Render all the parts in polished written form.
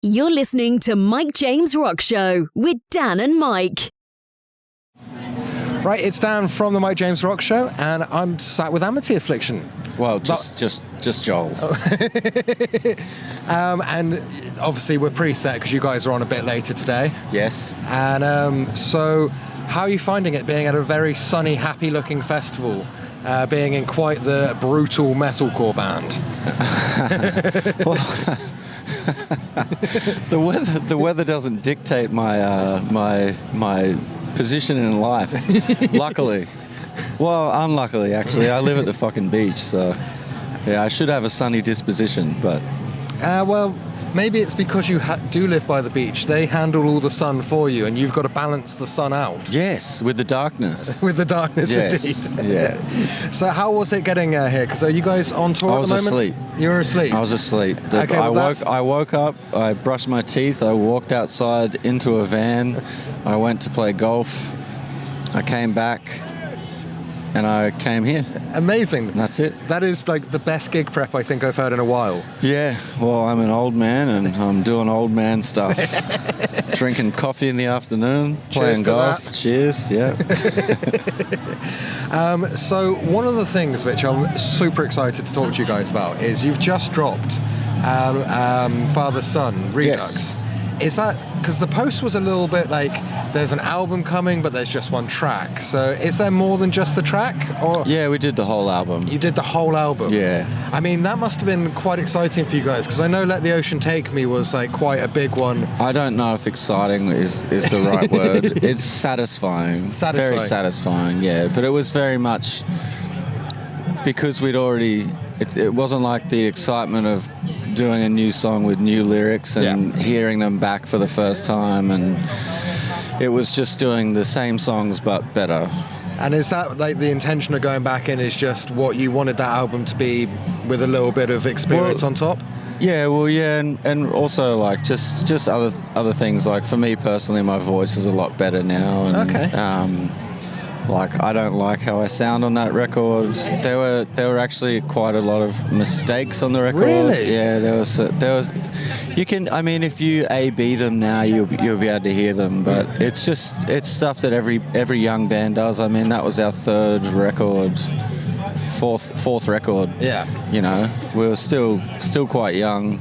You're listening to Mike James Rock Show with Dan and Mike. Right, it's Dan from the Mike James Rock Show, and I'm sat with theamityaffliction. Well, just Joel. And obviously we're preset because you guys are on a bit later today. Yes. And so, how are you finding it being at a very sunny, happy-looking festival, being in quite the brutal metalcore band? Well, the weather doesn't dictate my position in life. Luckily. Well, unluckily, actually. I live at the fucking beach, so yeah, I should have a sunny disposition, but... Well, maybe it's because you do live by the beach. They handle all the sun for you, and you've got to balance the sun out. Yes, with the darkness. With the darkness, yes, indeed. Yeah. So how was it getting here? Because are you guys on tour at the moment? I was asleep. You were asleep? I was asleep. Okay, I woke up, I brushed my teeth, I walked outside into a van, I went to play golf, I came back, and I came here. Amazing. That's it. That is like the best gig prep I think I've heard in a while. Yeah, well, I'm an old man and I'm doing old man stuff. Drinking coffee in the afternoon, playing golf. That. Cheers, yeah. So one of the things which I'm super excited to talk to you guys about is you've just dropped Father Son Redux. Yes. Is that because the post was a little bit like there's an album coming but there's just one track, so is there more than just the track? Or Yeah, we did the whole album. you did the whole album? Yeah. I mean, that must have been quite exciting for you guys, because I know Let the Ocean Take Me was like quite a big one. I don't know if exciting is the right word. It's satisfying. Very satisfying, yeah. But it was very much because we'd already... It wasn't like the excitement of doing a new song with new lyrics and hearing them back for the first time, and it was just doing the same songs but better. And is that like the intention of going back in, is just what you wanted that album to be with a little bit of experience on top? Yeah, well, yeah, and also like just other things. Like for me personally, my voice is a lot better now. And, okay. Like I don't like how I sound on that record. There were actually quite a lot of mistakes on the record. Really? Yeah, there was. You can, I mean, if you A/B them now, you'll be able to hear them. But it's stuff that every young band does. I mean, that was our third record, fourth record. Yeah. You know, we were still quite young.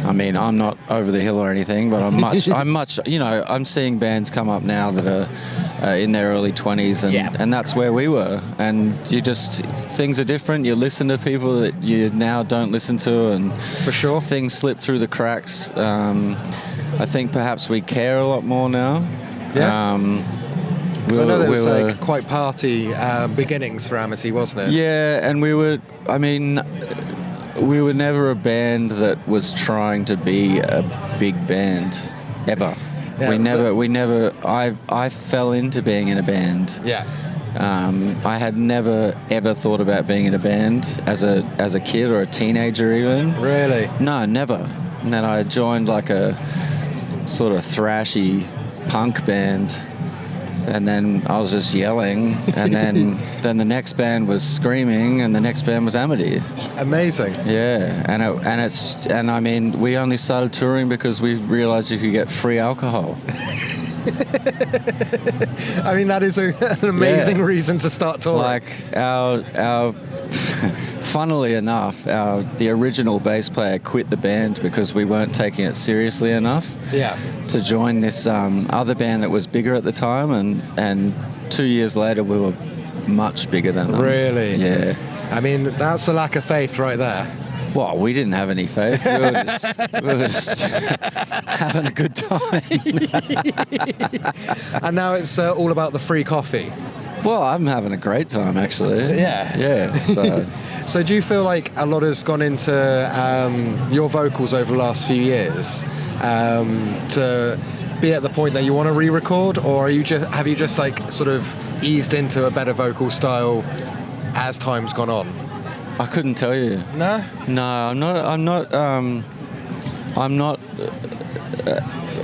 I mean, I'm not over the hill or anything, but I'm much, you know, I'm seeing bands come up now that are in their early 20s, and that's where we were. And things are different. You listen to people that you now don't listen to, and for sure, things slip through the cracks. I think perhaps we care a lot more now. Yeah. Because I know there was like quite party beginnings for Amity, wasn't it? Yeah, and we were never a band that was trying to be a big band, ever. Yeah, we never. I fell into being in a band. Yeah. I had never ever thought about being in a band as a kid or a teenager even. Really? No, never. And then I joined like a sort of thrashy punk band. And then I was just yelling, and then the next band was screaming, and the next band was Amity. Amazing. Yeah, and I mean, we only started touring because we realized you could get free alcohol. I mean, that is an amazing reason to start touring. Like our funnily enough, the original bass player quit the band because we weren't taking it seriously enough. Yeah. To join this other band that was bigger at the time, and 2 years later we were much bigger than them. Really? Yeah. I mean, that's a lack of faith right there. Well, we didn't have any faith. We were just having a good time. And now it's all about the free coffee. Well, I'm having a great time, actually. Yeah. Yeah, so... So do you feel like a lot has gone into your vocals over the last few years to be at the point that you want to re-record, or have you just like sort of eased into a better vocal style as time's gone on? I couldn't tell you. No? No, I'm not.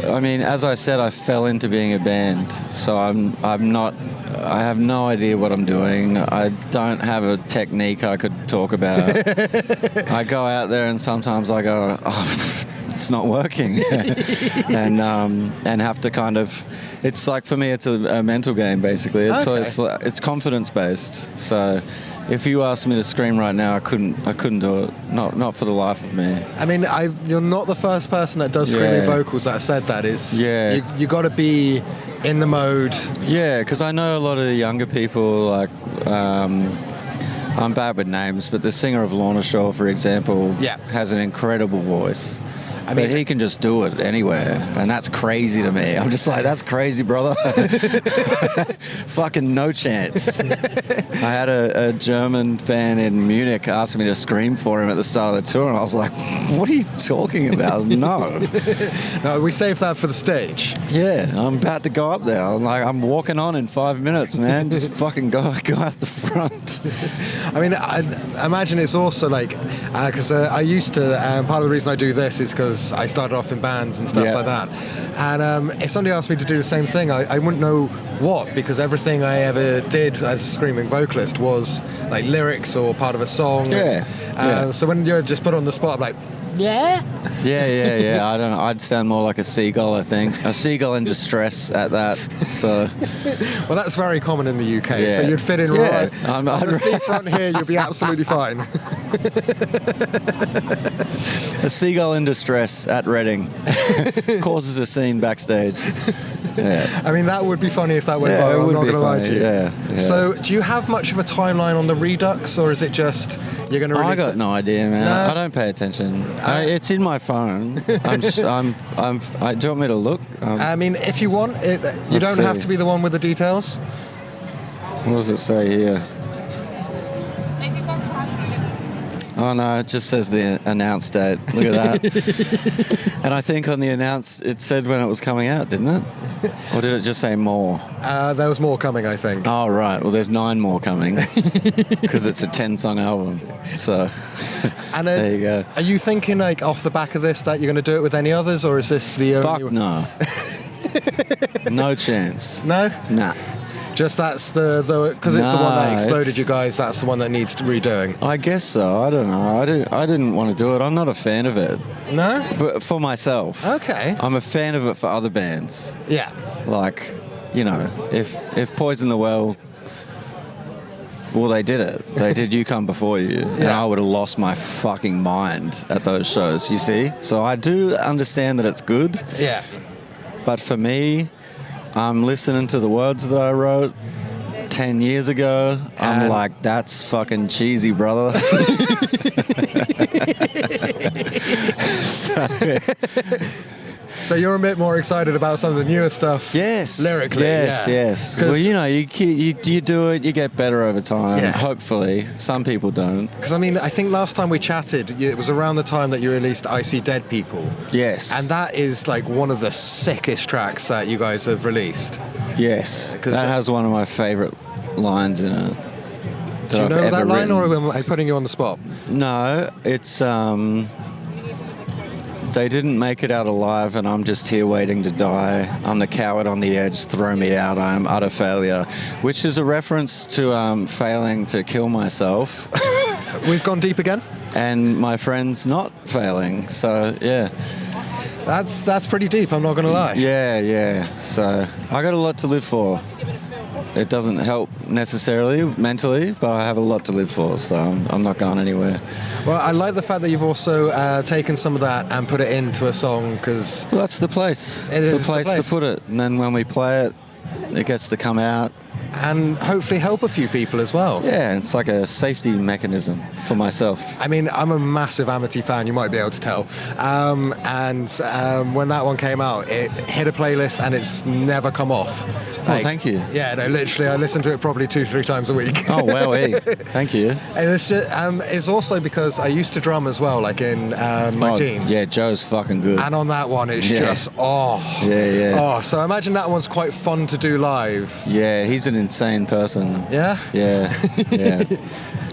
I mean, as I said, I fell into being a band, so I'm not. I have no idea what I'm doing. I don't have a technique I could talk about. I go out there and sometimes I go, oh, it's not working, and have to kind of. It's like for me, it's a mental game basically. It's confidence based. So. If you asked me to scream right now, I couldn't do it. Not for the life of me. I mean, you're not the first person that does screaming vocals that said that. You got to be in the mode. Yeah, because I know a lot of the younger people, like, I'm bad with names, but the singer of Lorna Shore, for example, has an incredible voice. I mean, but he can just do it anywhere, and that's crazy to me. I'm just like, that's crazy, brother. Fucking no chance. I had a German fan in Munich ask me to scream for him at the start of the tour, and I was like, what are you talking about? No. No, we saved that for the stage. Yeah, I'm about to go up there. I'm walking on in 5 minutes, man. Just fucking go out the front. I mean, I imagine it's also like, because I used to, part of the reason I do this is because I started off in bands and stuff like that. And if somebody asked me to do the same thing, I wouldn't know what, because everything I ever did as a screaming vocalist was like lyrics or part of a song. So when you're just put on the spot, I'm like, yeah. I don't know. I'd sound more like a seagull, I think. A seagull in distress at that. So. Well, that's very common in the UK. So you'd fit in right on the seafront here. You'd be absolutely fine. A seagull in distress at Reading causes a scene backstage. Yeah. I mean, that would be funny if that went viral. I'm not going to lie to you. Yeah. So, do you have much of a timeline on the Redux, or is it just you're going to release I got it? no idea, man. No? I don't pay attention. It's in my phone. Do you want me to look? I mean, if you want, you don't have to be the one with the details. What does it say here? Oh no, it just says the announce date. Look at that. And I think on the announce, it said when it was coming out, didn't it? Or did it just say more? There was more coming, I think. Oh right, well there's 9 more coming because it's a 10-song album. So and there you go. Are you thinking like off the back of this that you're going to do it with any others, or is this the only one? No. No chance. No? Nah. Just that's the because it's the one that exploded you guys. That's the one that needs redoing. I guess so. I don't know. I didn't want to do it. I'm not a fan of it. No. But for myself. Okay. I'm a fan of it for other bands. Yeah. Like, you know, if Poison the Well. Well, they did it. They did You Come Before You. And I would have lost my fucking mind at those shows. You see. So I do understand that it's good. Yeah. But for me. I'm listening to the words that I wrote 10 years ago. I'm like, that's fucking cheesy, brother. So you're a bit more excited about some of the newer stuff. Yes. Lyrically. Yes. Well, you know, you do it, you get better over time. Yeah. Hopefully. Some people don't. Because, I mean, I think last time we chatted, it was around the time that you released I See Dead People. Yes. And that is, like, one of the sickest tracks that you guys have released. Yes. That has one of my favourite lines in it. Do you know that line, or am I putting you on the spot? No, it's... They didn't make it out alive, and I'm just here waiting to die. I'm the coward on the edge, throw me out, I am utter failure. Which is a reference to failing to kill myself. We've gone deep again? And my friends not failing, so yeah. That's pretty deep, I'm not going to lie. Yeah. So I got a lot to live for. It doesn't help necessarily mentally, but I have a lot to live for, so I'm not going anywhere. Well, I like the fact that you've also taken some of that and put it into a song, because... Well, that's the place. It's the place to put it. And then when we play it, it gets to come out. And hopefully help a few people as well. Yeah, it's like a safety mechanism for myself. I mean, I'm a massive Amity fan, you might be able to tell. And when that one came out, it hit a playlist and it's never come off. Like, thank you. Yeah, no, literally, I listen to it probably 2-3 times a week. Oh, wow, thank you. And it's also because I used to drum as well, like in my teens. Yeah, Joe's fucking good. And on that one, it's just, Yeah. Oh, so I imagine that one's quite fun to do live. Yeah, he's an insane person. Yeah? Yeah.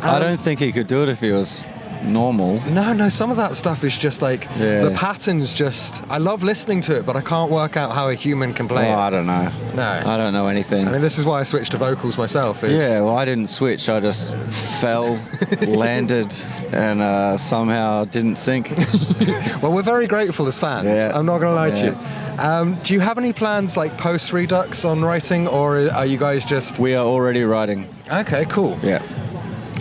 I don't think he could do it if he was normal. No, some of that stuff is just like, the patterns just, I love listening to it, but I can't work out how a human can play it. I don't know. No. I don't know anything. I mean, this is why I switched to vocals myself. Yeah, well, I didn't switch. I just fell, landed, and somehow didn't sink. Well, we're very grateful as fans. Yeah. I'm not going to lie to you. Do you have any plans, like, post-Redux on writing, or are you guys just... We are already writing. Okay, cool. Yeah.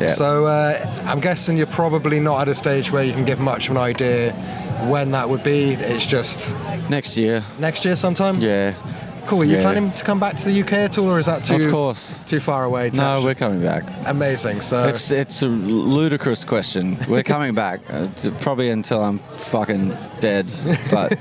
So I'm guessing you're probably not at a stage where you can give much of an idea when that would be. It's just... Next year. Next year sometime? Yeah. Cool. Are you planning to come back to the UK at all, or is that too far away? No, we're coming back. Amazing. So it's a ludicrous question. We're coming back, probably until I'm fucking dead. But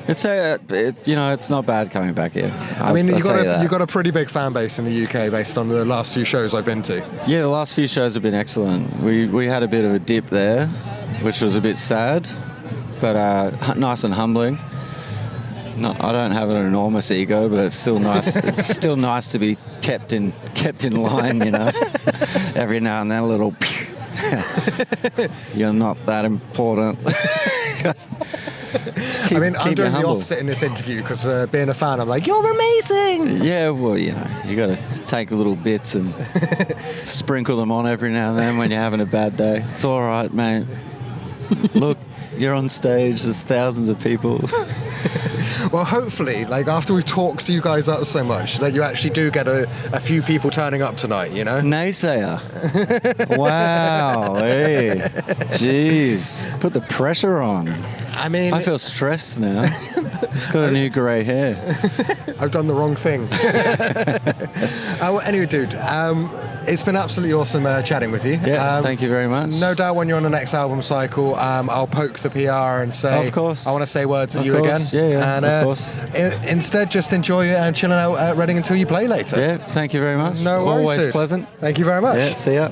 it's not bad coming back here. I mean, you've got a pretty big fan base in the UK based on the last few shows I've been to. Yeah, the last few shows have been excellent. We had a bit of a dip there, which was a bit sad, but nice and humbling. No, I don't have an enormous ego, but it's still nice. It's still nice to be kept in line, you know. Every now and then, a little. You're not that important. I mean, I'm doing the opposite in this interview because being a fan, I'm like, you're amazing. Yeah, well, you know, you got to take little bits and sprinkle them on every now and then when you're having a bad day. It's all right, mate. Look, you're on stage. There's thousands of people. Well, hopefully, like, after we've talked you guys up so much, that you actually do get a few people turning up tonight, you know? Naysayer. Wow. Hey. Jeez. Put the pressure on. I mean... I feel stressed now. Just got a new grey hair. I've done the wrong thing. Well, anyway, dude, it's been absolutely awesome chatting with you. Yeah, thank you very much. No doubt when you're on the next album cycle, I'll poke the PR and say, of course. I want to say words at you again. Yeah, and, of course. Instead, just enjoy it and chilling out at Reading until you play later. Yeah, thank you very much. No worries, Always dude. pleasant. Thank you very much. Yeah, see ya.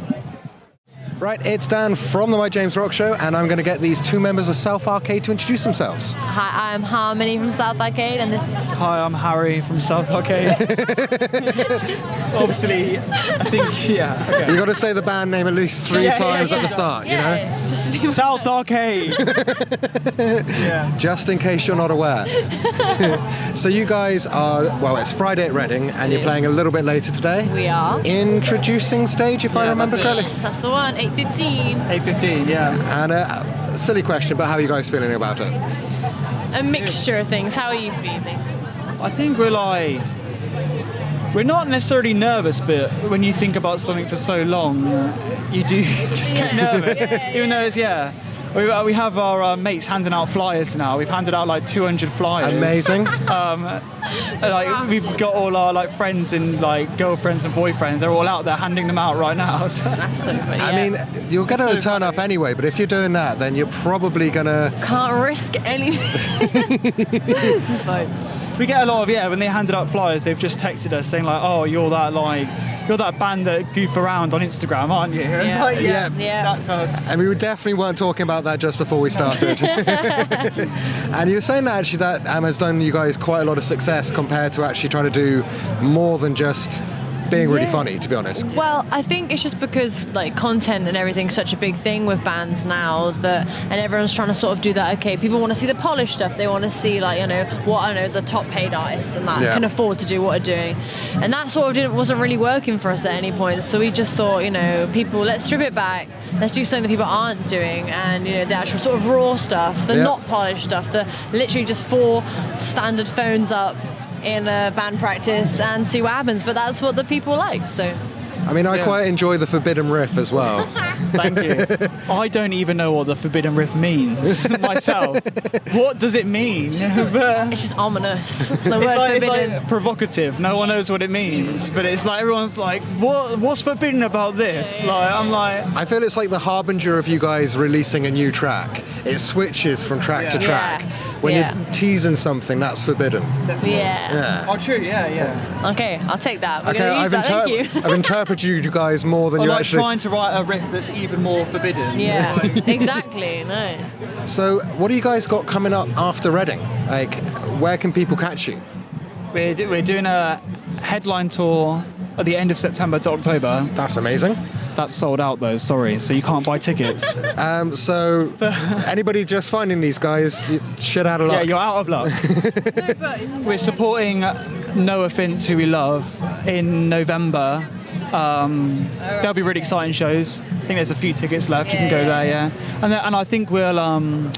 Right, it's Dan from the Mike James Rock Show, and I'm going to get these two members of South Arcade to introduce themselves. Hi, I'm Harmony from South Arcade, and this. Hi, I'm Harry from South Arcade. Obviously, I think okay. You got to say the band name at least three times at the start, you know. Just to be South Arcade. Just in case you're not aware. So you guys are, well, it's Friday at Reading, and you're playing a little bit later today. We are. Introducing stage, if I remember correctly. Yes, that's the one. 8:15. 8:15, yeah. And silly question, but how are you guys feeling about it? A mixture of things. How are you feeling? I think we're not necessarily nervous, but when you think about something for so long, you do just get nervous. Even though it's, We have our mates handing out flyers now. We've handed out like 200 flyers. Amazing. We've got all our like friends and like girlfriends and boyfriends. They're all out there handing them out right now. So. That's so funny. I mean, you're going to turn up anyway, but if you're doing that, then you're probably going to... Can't risk anything. It's fine. We get a lot of, when they handed out flyers, they've just texted us saying like, oh, you're that band that goof around on Instagram, aren't you? And it's like, yeah, that's us. And we definitely weren't talking about that just before we started. And you were saying that actually that has done you guys quite a lot of success compared to actually trying to do more than just being really funny, to be honest. Well, I think it's just because like content and everything's such a big thing with bands now and everyone's trying to sort of do that. Okay, people want to see the polished stuff. They want to see like the top paid artists and that can afford to do what they're doing, and that sort of wasn't really working for us at any point. So we just thought, people, let's strip it back. Let's do something that people aren't doing, and the actual sort of raw stuff, the not polished stuff, the literally just 4 standard phones up in a band practice and see what happens. But that's what the people like, so. I mean, I quite enjoy the Forbidden Riff as well. Thank you. I don't even know what the Forbidden Riff means myself. What does it mean? It's just ominous. The word it's forbidden. like provocative. No one knows what it means, but it's like everyone's like, what's forbidden about this? Like, I'm like. I feel it's like the harbinger of you guys releasing a new track. It switches from track to track. When you're teasing something, that's forbidden. Yeah. Oh, true. Yeah. Okay, I'll take that. We're going to use that. Thank you. I've interpreted you guys more than you like actually... trying to write a riff that's even more forbidden. Yeah, exactly, no. So, what do you guys got coming up after Reading? Like, where can people catch you? We're doing a headline tour at the end of September to October. That's amazing. That's sold out though, sorry, so you can't buy tickets. So anybody just finding these guys, shit out of luck. Yeah, you're out of luck. We're supporting No Offence, who we love, in November. There'll be really exciting shows. I think there's a few tickets left. You can go there, yeah. And I think we'll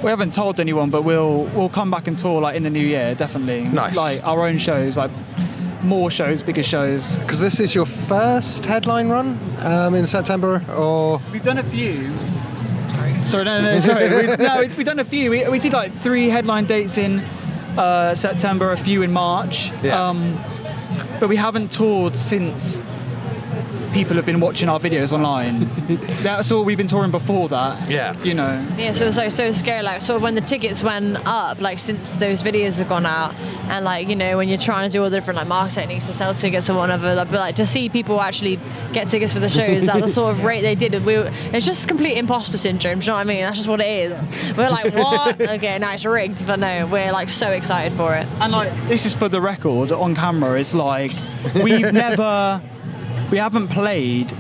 we haven't told anyone, but we'll come back and tour like in the new year, definitely. Nice. Like our own shows, like more shows, bigger shows. Because this is your first headline run in September, or We've done a few. Sorry, we've done a few. We did like 3 headline dates in September, a few in March. Yeah. But we haven't toured since people have been watching our videos online. That's all we've been touring before that. Yeah. You know. Yeah, so it was like so scary, like sort of when the tickets went up, like since those videos have gone out, and like, you know, when you're trying to do all the different like market techniques to sell tickets and whatever, like, but like to see people actually get tickets for the shows at the sort of rate they did, it's just complete imposter syndrome, do you know what I mean? That's just what it is. We're like, what? Okay, now it's rigged, but no, we're like so excited for it. And like, this is for the record on camera, it's like, we haven't played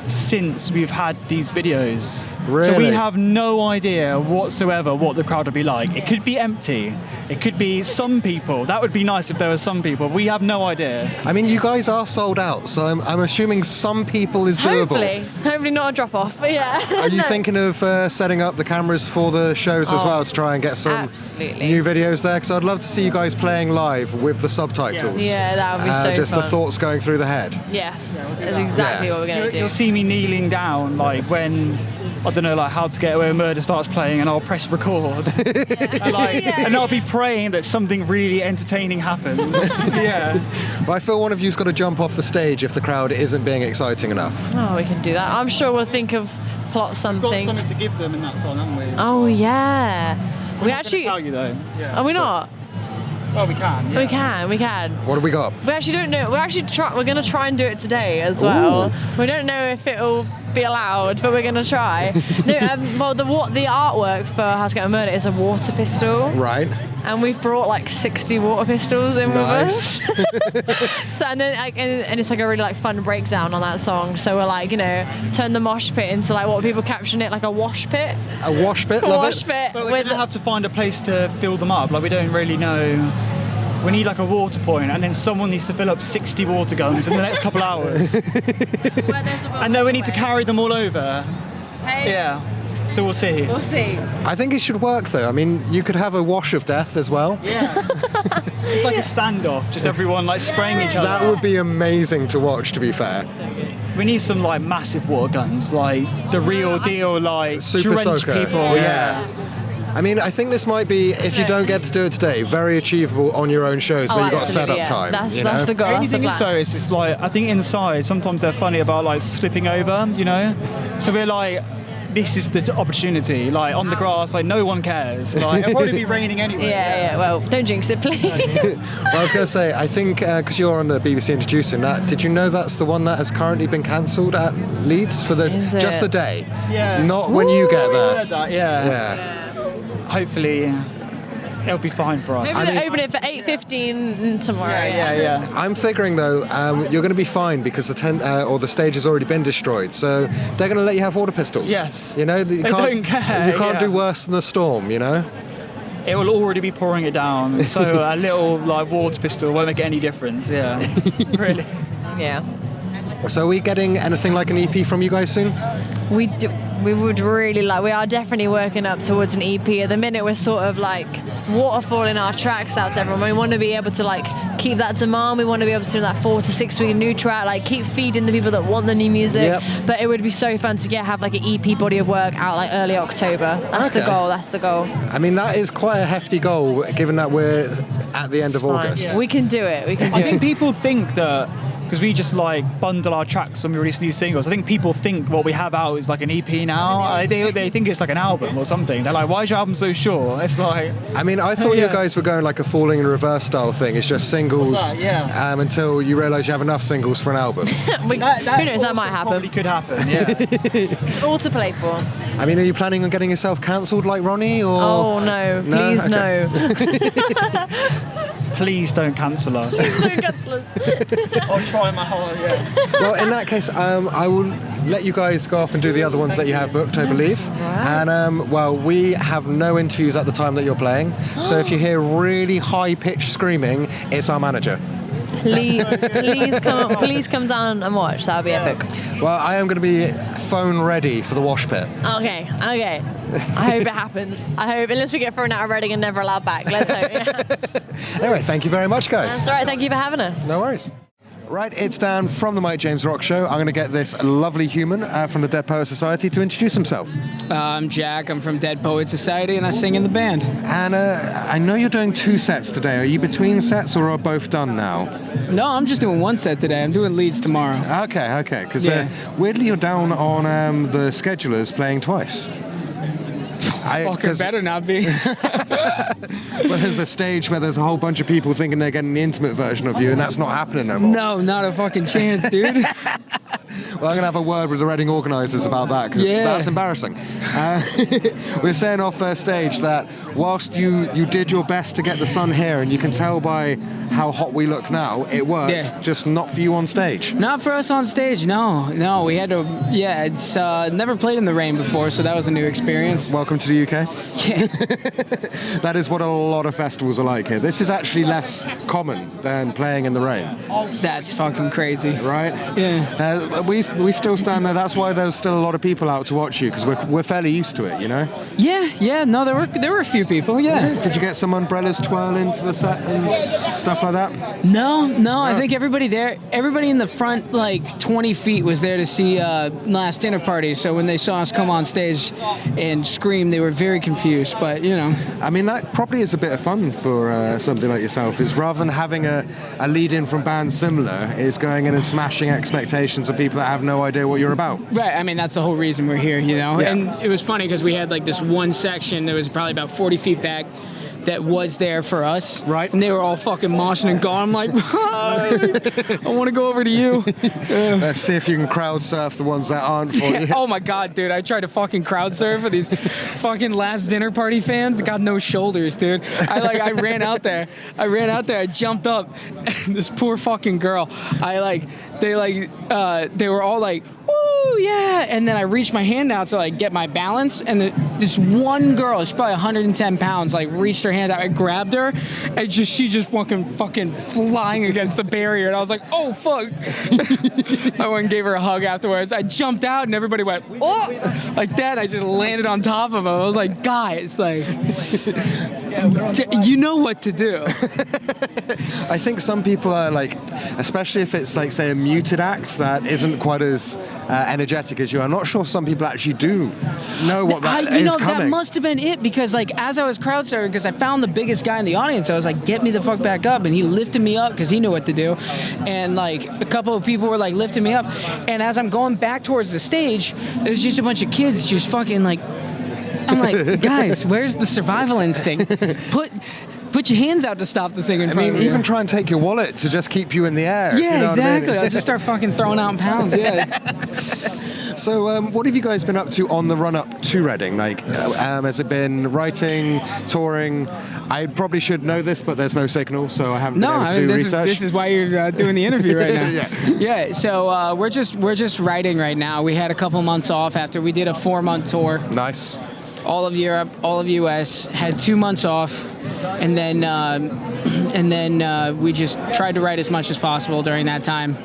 since we've had these videos. Really? So we have no idea whatsoever what the crowd would be like. It could be empty. It could be some people. That would be nice if there were some people. We have no idea. I mean, you guys are sold out, so I'm assuming some people is doable. Hopefully not a drop off, but yeah. Are you thinking of setting up the cameras for the shows as well to try and get some absolutely. new videos there? Because I'd love to see you guys playing live with the subtitles. Yeah, that would be so just fun. the thoughts going through the head. Yes, Yeah, we'll do that's that. exactly Yeah. what we're going to do. You'll see me kneeling down, like when, I don't know, like How to Get Away with Murder starts playing, and I'll press record. And I'll be praying that something really entertaining happens. Yeah. Well, I feel one of you's got to jump off the stage if the crowd isn't being exciting enough. Oh, we can do that. I'm sure we'll think of We've something. got something to give them in that song, haven't we? Oh yeah. We're We not actually. gonna tell you though. Yeah. Are we not? Well, we can. Yeah. We can. What do we got? We actually don't know. We're going to try and do it today as well. Ooh. We don't know if it'll be allowed, but we're going to try. No, well, the artwork for How to Get Away with Murder is a water pistol. Right. And we've brought like 60 water pistols in Nice. with us. So and it's like a really like fun breakdown on that song. So we're like, you know, turn the mosh pit into like what people caption it like a wash pit. A wash pit, A love wash it. pit. But we're going to have to find a place to fill them up. Like, we don't really know. We need like a water point, and then someone needs to fill up 60 water guns in the next couple hours. And then we need to carry them all over. Hey. Yeah. So we'll see. We'll see. I think it should work though. I mean, you could have a wash of death as well. Yeah. It's like a standoff, just everyone like spraying each other. That would be amazing to watch, to be fair. We need some like massive water guns, like the real deal, like Super drench soaker. people. Yeah. I mean, I think this might be, if you don't get to do it today, very achievable on your own shows where you've got absolutely, setup time. That's you know? the goal. The only That's the thing is plan. though, is it's like, I think inside sometimes they're funny about like slipping over, you know. So we're like, this is the opportunity. Like on the grass, like no one cares. Like it'll probably be raining anyway. Yeah. Well, don't jinx it, please. Well, I was going to say, I think, because you're on the BBC introducing that, did you know that's the one that has currently been cancelled at Leeds for Is just it? the day? Yeah. Not when you get We there. heard that, yeah. Yeah. Hopefully, it'll be fine for us. Maybe they open it for 8:15 tomorrow. Yeah. I'm figuring though, you're going to be fine because the tent or the stage has already been destroyed, so they're going to let you have water pistols. Yes. You know, you They don't care, You can't yeah. do worse than the storm. You know. It will already be pouring it down, so a little like water pistol won't make any difference. Yeah. Really. Yeah. So are we getting anything like an EP from you guys soon? We do. We would really like. We are definitely working up towards an EP. At the minute, we're sort of like waterfalling our tracks out to everyone. We want to be able to like keep that demand. We want to be able to do that 4 to 6 week new track. Like keep feeding the people that want the new music. Yep. But it would be so fun to have like an EP body of work out like early October. That's the Okay. goal. That's the goal. I mean, that is quite a hefty goal, given that we're at the end of Fine. August. We can do it. We can do I think it. people think that because we just like bundle our tracks when we release new singles. I think people think what we have out is like an EP now. They think it's like an album or something. They're like, why is your album so short? It's like, I mean, I thought you Yeah. guys were going like a falling in reverse style thing. It's just singles What's that? Yeah. until you realise you have enough singles for an album. Who knows? That might happen. Probably could happen. Yeah. It's all to play for. I mean, are you planning on getting yourself cancelled like Ronnie? Or? Oh, no. Please, Okay. no. Please don't cancel us. I'll try my heart, yeah. Well, in that case, I will let you guys go off and do the other ones that you have booked, I believe. Right. And, well, we have no interviews at the time that you're playing. So if you hear really high-pitched screaming, it's our manager. Please come down and watch. That would be epic. Well, I am going to be phone ready for the wash pit. Okay. I hope it happens. I hope, unless we get thrown out of Reading and never allowed back. Let's hope. Yeah. Anyway, thank you very much, guys. That's all right. Thank you for having us. No worries. Right, it's Dan from the Mike James Rock Show. I'm going to get this lovely human from the Dead Poets Society to introduce himself. I'm Jack. I'm from Dead Poets Society, and I sing in the band. And I know you're doing 2 sets today. Are you between sets, or are both done now? No, I'm just doing 1 set today. I'm doing leads tomorrow. Okay. Because Yeah. weirdly, you're down on the schedulers playing twice. Fucking better not be. Well, there's a stage where there's a whole bunch of people thinking they're getting the intimate version of you, and that's not happening no more. No, not a fucking chance, dude. Well, I'm going to have a word with the Reading organisers about that, because that's embarrassing. We're saying off first stage that whilst you did your best to get the sun here, and you can tell by how hot we look now, it worked, just not for you on stage. Not for us on stage, no. We had to, it's never played in the rain before, so that was a new experience. Welcome to the UK. Yeah. That is what a lot of festivals are like here. This is actually less common than playing in the rain. That's fucking crazy. Right? Yeah. We still stand there. That's why there's still a lot of people out to watch you, because we're fairly used to it, you know? Yeah, no, there were a few people, yeah. Did you get some umbrellas twirl into the set and stuff like that? No, I think everybody in the front, like 20 feet was there to see Last Dinner Party, so when they saw us come on stage and scream, they were very confused, but, you know. I mean, that probably is a bit of fun for somebody like yourself, is rather than having a lead-in from bands similar, is going in and smashing expectations of people that have no idea what you're about. Right, I mean, that's the whole reason we're here, you know? Yeah. And it was funny because we had like this one section that was probably about 40 feet back that was there for us. Right. And they were all fucking moshing and going. I'm like, I want to go over to you. Let's see if you can crowd surf the ones that aren't for you. Oh my God, dude. I tried to fucking crowd surf for these fucking Last Dinner Party fans. Got no shoulders, dude. I ran out there. I jumped up. And this poor fucking girl. They were all like, woo, yeah. And then I reached my hand out to like get my balance. And this one girl, she's probably 110 pounds, like reached her hand out. I grabbed her and she just fucking flying against the barrier. And I was like, oh, fuck. I went and gave her a hug afterwards. I jumped out and everybody went, oh, like that. I just landed on top of them. I was like, guys, like, you know what to do. I think some people are like, especially if it's like, say, a muted act that isn't quite as energetic as you. I'm not sure some people actually do know what that is coming. That must have been it, because like as I was crowd surfing, because I found the biggest guy in the audience, I was like, get me the fuck back up, and he lifted me up because he knew what to do, and like a couple of people were like lifting me up, and as I'm going back towards the stage, there's just a bunch of kids just fucking like, I'm like, guys, where's the survival instinct? Put your hands out to stop the thing in front of you. Even try and take your wallet to just keep you in the air. Yeah, you know exactly. What I mean? I'll just start fucking throwing out pounds. Yeah. So, what have you guys been up to on the run-up to Reading? Like, has it been writing, touring? I probably should know this, but there's no signal, so I haven't been able to do research. This is why you're doing the interview right now. Yeah. So we're just writing right now. We had a couple months off after we did a 4-month tour. Nice. All of Europe, all of US, had 2 months off, and then we just tried to write as much as possible during that time.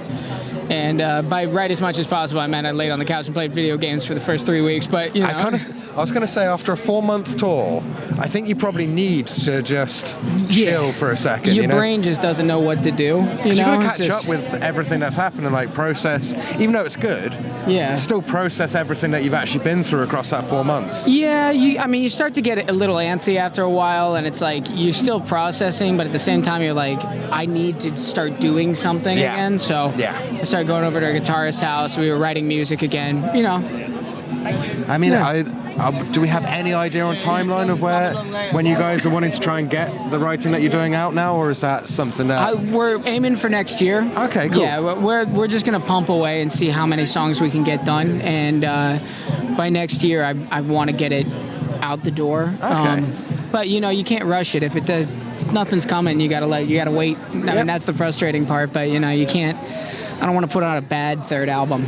And by write as much as possible, I meant I laid on the couch and played video games for the first 3 weeks. But you know, I was going to say, after a 4-month tour, I think you probably need to just chill for a second. Your brain just doesn't know what to do. You've got to catch up with everything that's happening, like process, even though it's good. Yeah. Still process everything that you've actually been through across that 4 months. Yeah, you start to get a little antsy after a while, and it's like you're still processing, but at the same time you're like, I need to start doing something again. So I started going over to a guitarist's house. We were writing music again. You know. I mean, do we have any idea on timeline of when you guys are wanting to try and get the writing that you're doing out now, or is that something that we're aiming for next year? Okay, cool. Yeah, we're just gonna pump away and see how many songs we can get done, and by next year, I want to get it out the door. Okay. But you can't rush it. If nothing's coming, you gotta wait. I mean, that's the frustrating part. But you can't. I don't want to put out a bad third album.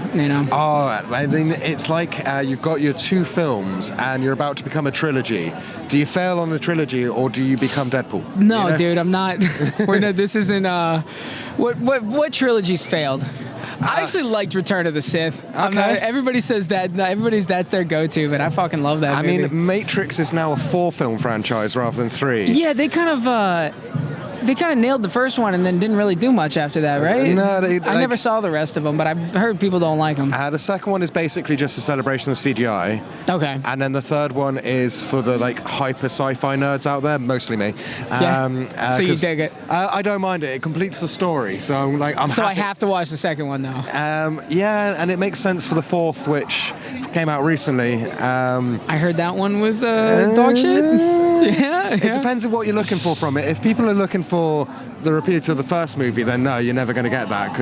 Oh, I mean, it's like you've got your 2 films and you're about to become a trilogy. Do you fail on the trilogy or do you become Deadpool? No, dude, I'm not. This isn't. What trilogy's failed? I actually liked Return of the Sith. Okay. Everybody says that. That's their go-to, but I fucking love that movie. I mean, Matrix is now a 4-film franchise rather than 3. Yeah, they kind of nailed the first one and then didn't really do much after that, right? No, I never saw the rest of them, but I've heard people don't like them. The second one is basically just a celebration of CGI. Okay. And then the third one is for the hyper sci-fi nerds out there, mostly me. So you dig it? I don't mind it. It completes the story, so I'm So happy. I have to watch the second one though. Yeah, and it makes sense for the fourth, which came out recently. I heard that one was dog shit. Yeah. It depends on what you're looking for from it. If people are looking for the repeat of the first movie, then no, you're never going to get that.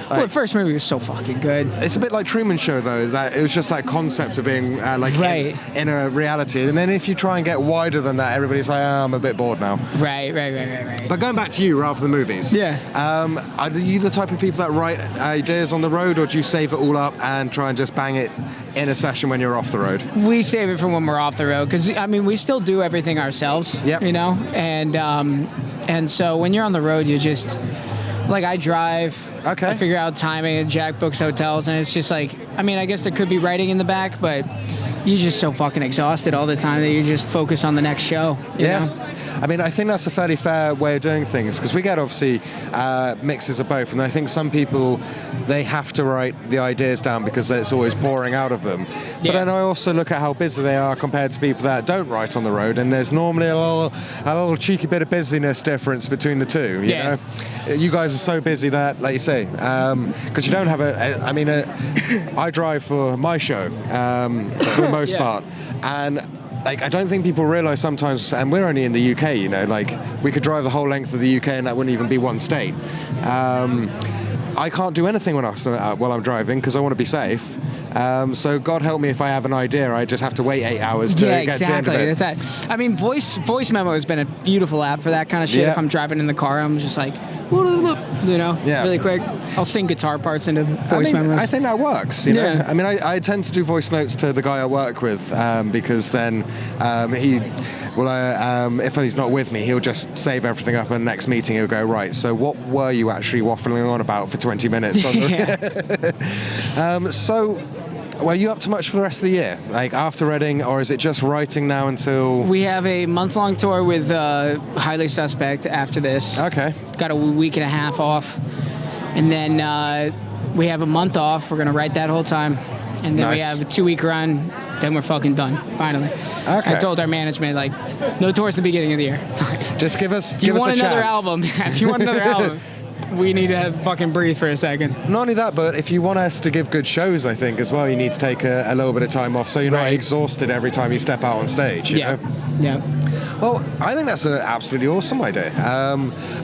Well, the first movie was so fucking good. It's a bit like Truman Show, though, that it was just that concept of being in a reality. And then if you try and get wider than that, everybody's like, oh, I'm a bit bored now. Right. But going back to you rather than movies. Yeah. Are you the type of people that write ideas on the road, or do you save it all up and try and just bang it in a session when you're off the road? We save it for when we're off the road, because, we still do everything ourselves, Yep. And so when you're on the road, you just... I drive, Okay. I figure out timing, and Jack books hotels, and it's just I guess there could be writing in the back, but you're just so fucking exhausted all the time that you just focus on the next show. You know? I mean, I think that's a fairly fair way of doing things, because we get obviously mixes of both, and I think some people, they have to write the ideas down because it's always pouring out of them. But then I also look at how busy they are compared to people that don't write on the road, and there's normally a little cheeky bit of busyness difference between the two. You know, you guys are so busy that, like you say, because you don't have I drive for my show for the most part, and I don't think people realise sometimes, and we're only in the UK, we could drive the whole length of the UK and that wouldn't even be one state. I can't do anything while I'm driving because I want to be safe. So God help me if I have an idea, I just have to wait 8 hours to get to the end of it. That's that. I mean, voice memo has been a beautiful app for that kind of shit. Yeah. If I'm driving in the car, I'm just really quick. I'll sing guitar parts into voice memos. I think that works. You know? I mean, I tend to do voice notes to the guy I work with because then if he's not with me, he'll just save everything up, and next meeting he'll go, right, so what were you actually waffling on about for 20 minutes? So, were you up to much for the rest of the year? After Reading, or is it just writing now until... We have a month-long tour with Highly Suspect after this. Okay. Got a week and a half off. And then we have a month off. We're going to write that whole time. And then we have a 2-week run. Then we're fucking done, finally. Okay. I told our management, no tours at the beginning of the year. Just give us a chance. If you want another album, we need to fucking breathe for a second. Not only that, but if you want us to give good shows, I think, as well, you need to take a little bit of time off so you're not exhausted every time you step out on stage. You know? Yeah. Well, I think that's an absolutely awesome idea.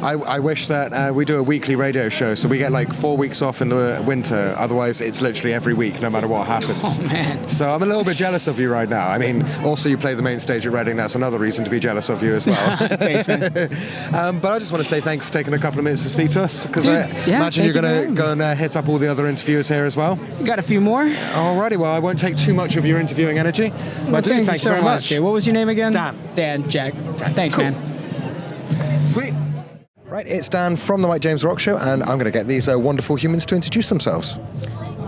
I wish that we do a weekly radio show, so we get 4 weeks off in the winter. Otherwise, it's literally every week, no matter what happens. Oh, man. So I'm a little bit jealous of you right now. I mean, also you play the main stage at Reading. That's another reason to be jealous of you as well. Thanks, man. But I just want to say thanks for taking a couple of minutes to speak to us, because I imagine you're going to go and hit up all the other interviewers here as well. Got a few more. Alrighty, well, I won't take too much of your interviewing energy. Well, thank you so much, dude. What was your name again? Dan, Jack. Thanks, cool. man. Sweet. Right, it's Dan from the Mike James Rock Show, and I'm going to get these wonderful humans to introduce themselves.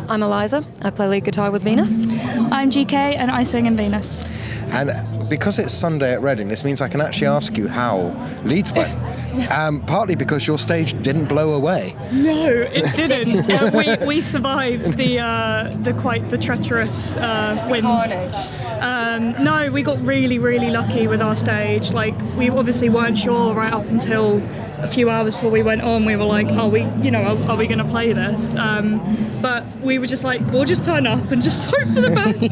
I'm Eliza. I play lead guitar with Venus. I'm GK, and I sing in Venus. And because it's Sunday at Reading, this means I can actually ask you how Leeds went. Partly because your stage didn't blow away. No, it didn't. We survived the treacherous winds. No, we got really, really lucky with our stage. We obviously weren't sure right up until a few hours before we went on. We were like, are we going to play this? But we were just like, we'll just turn up and just hope for the best.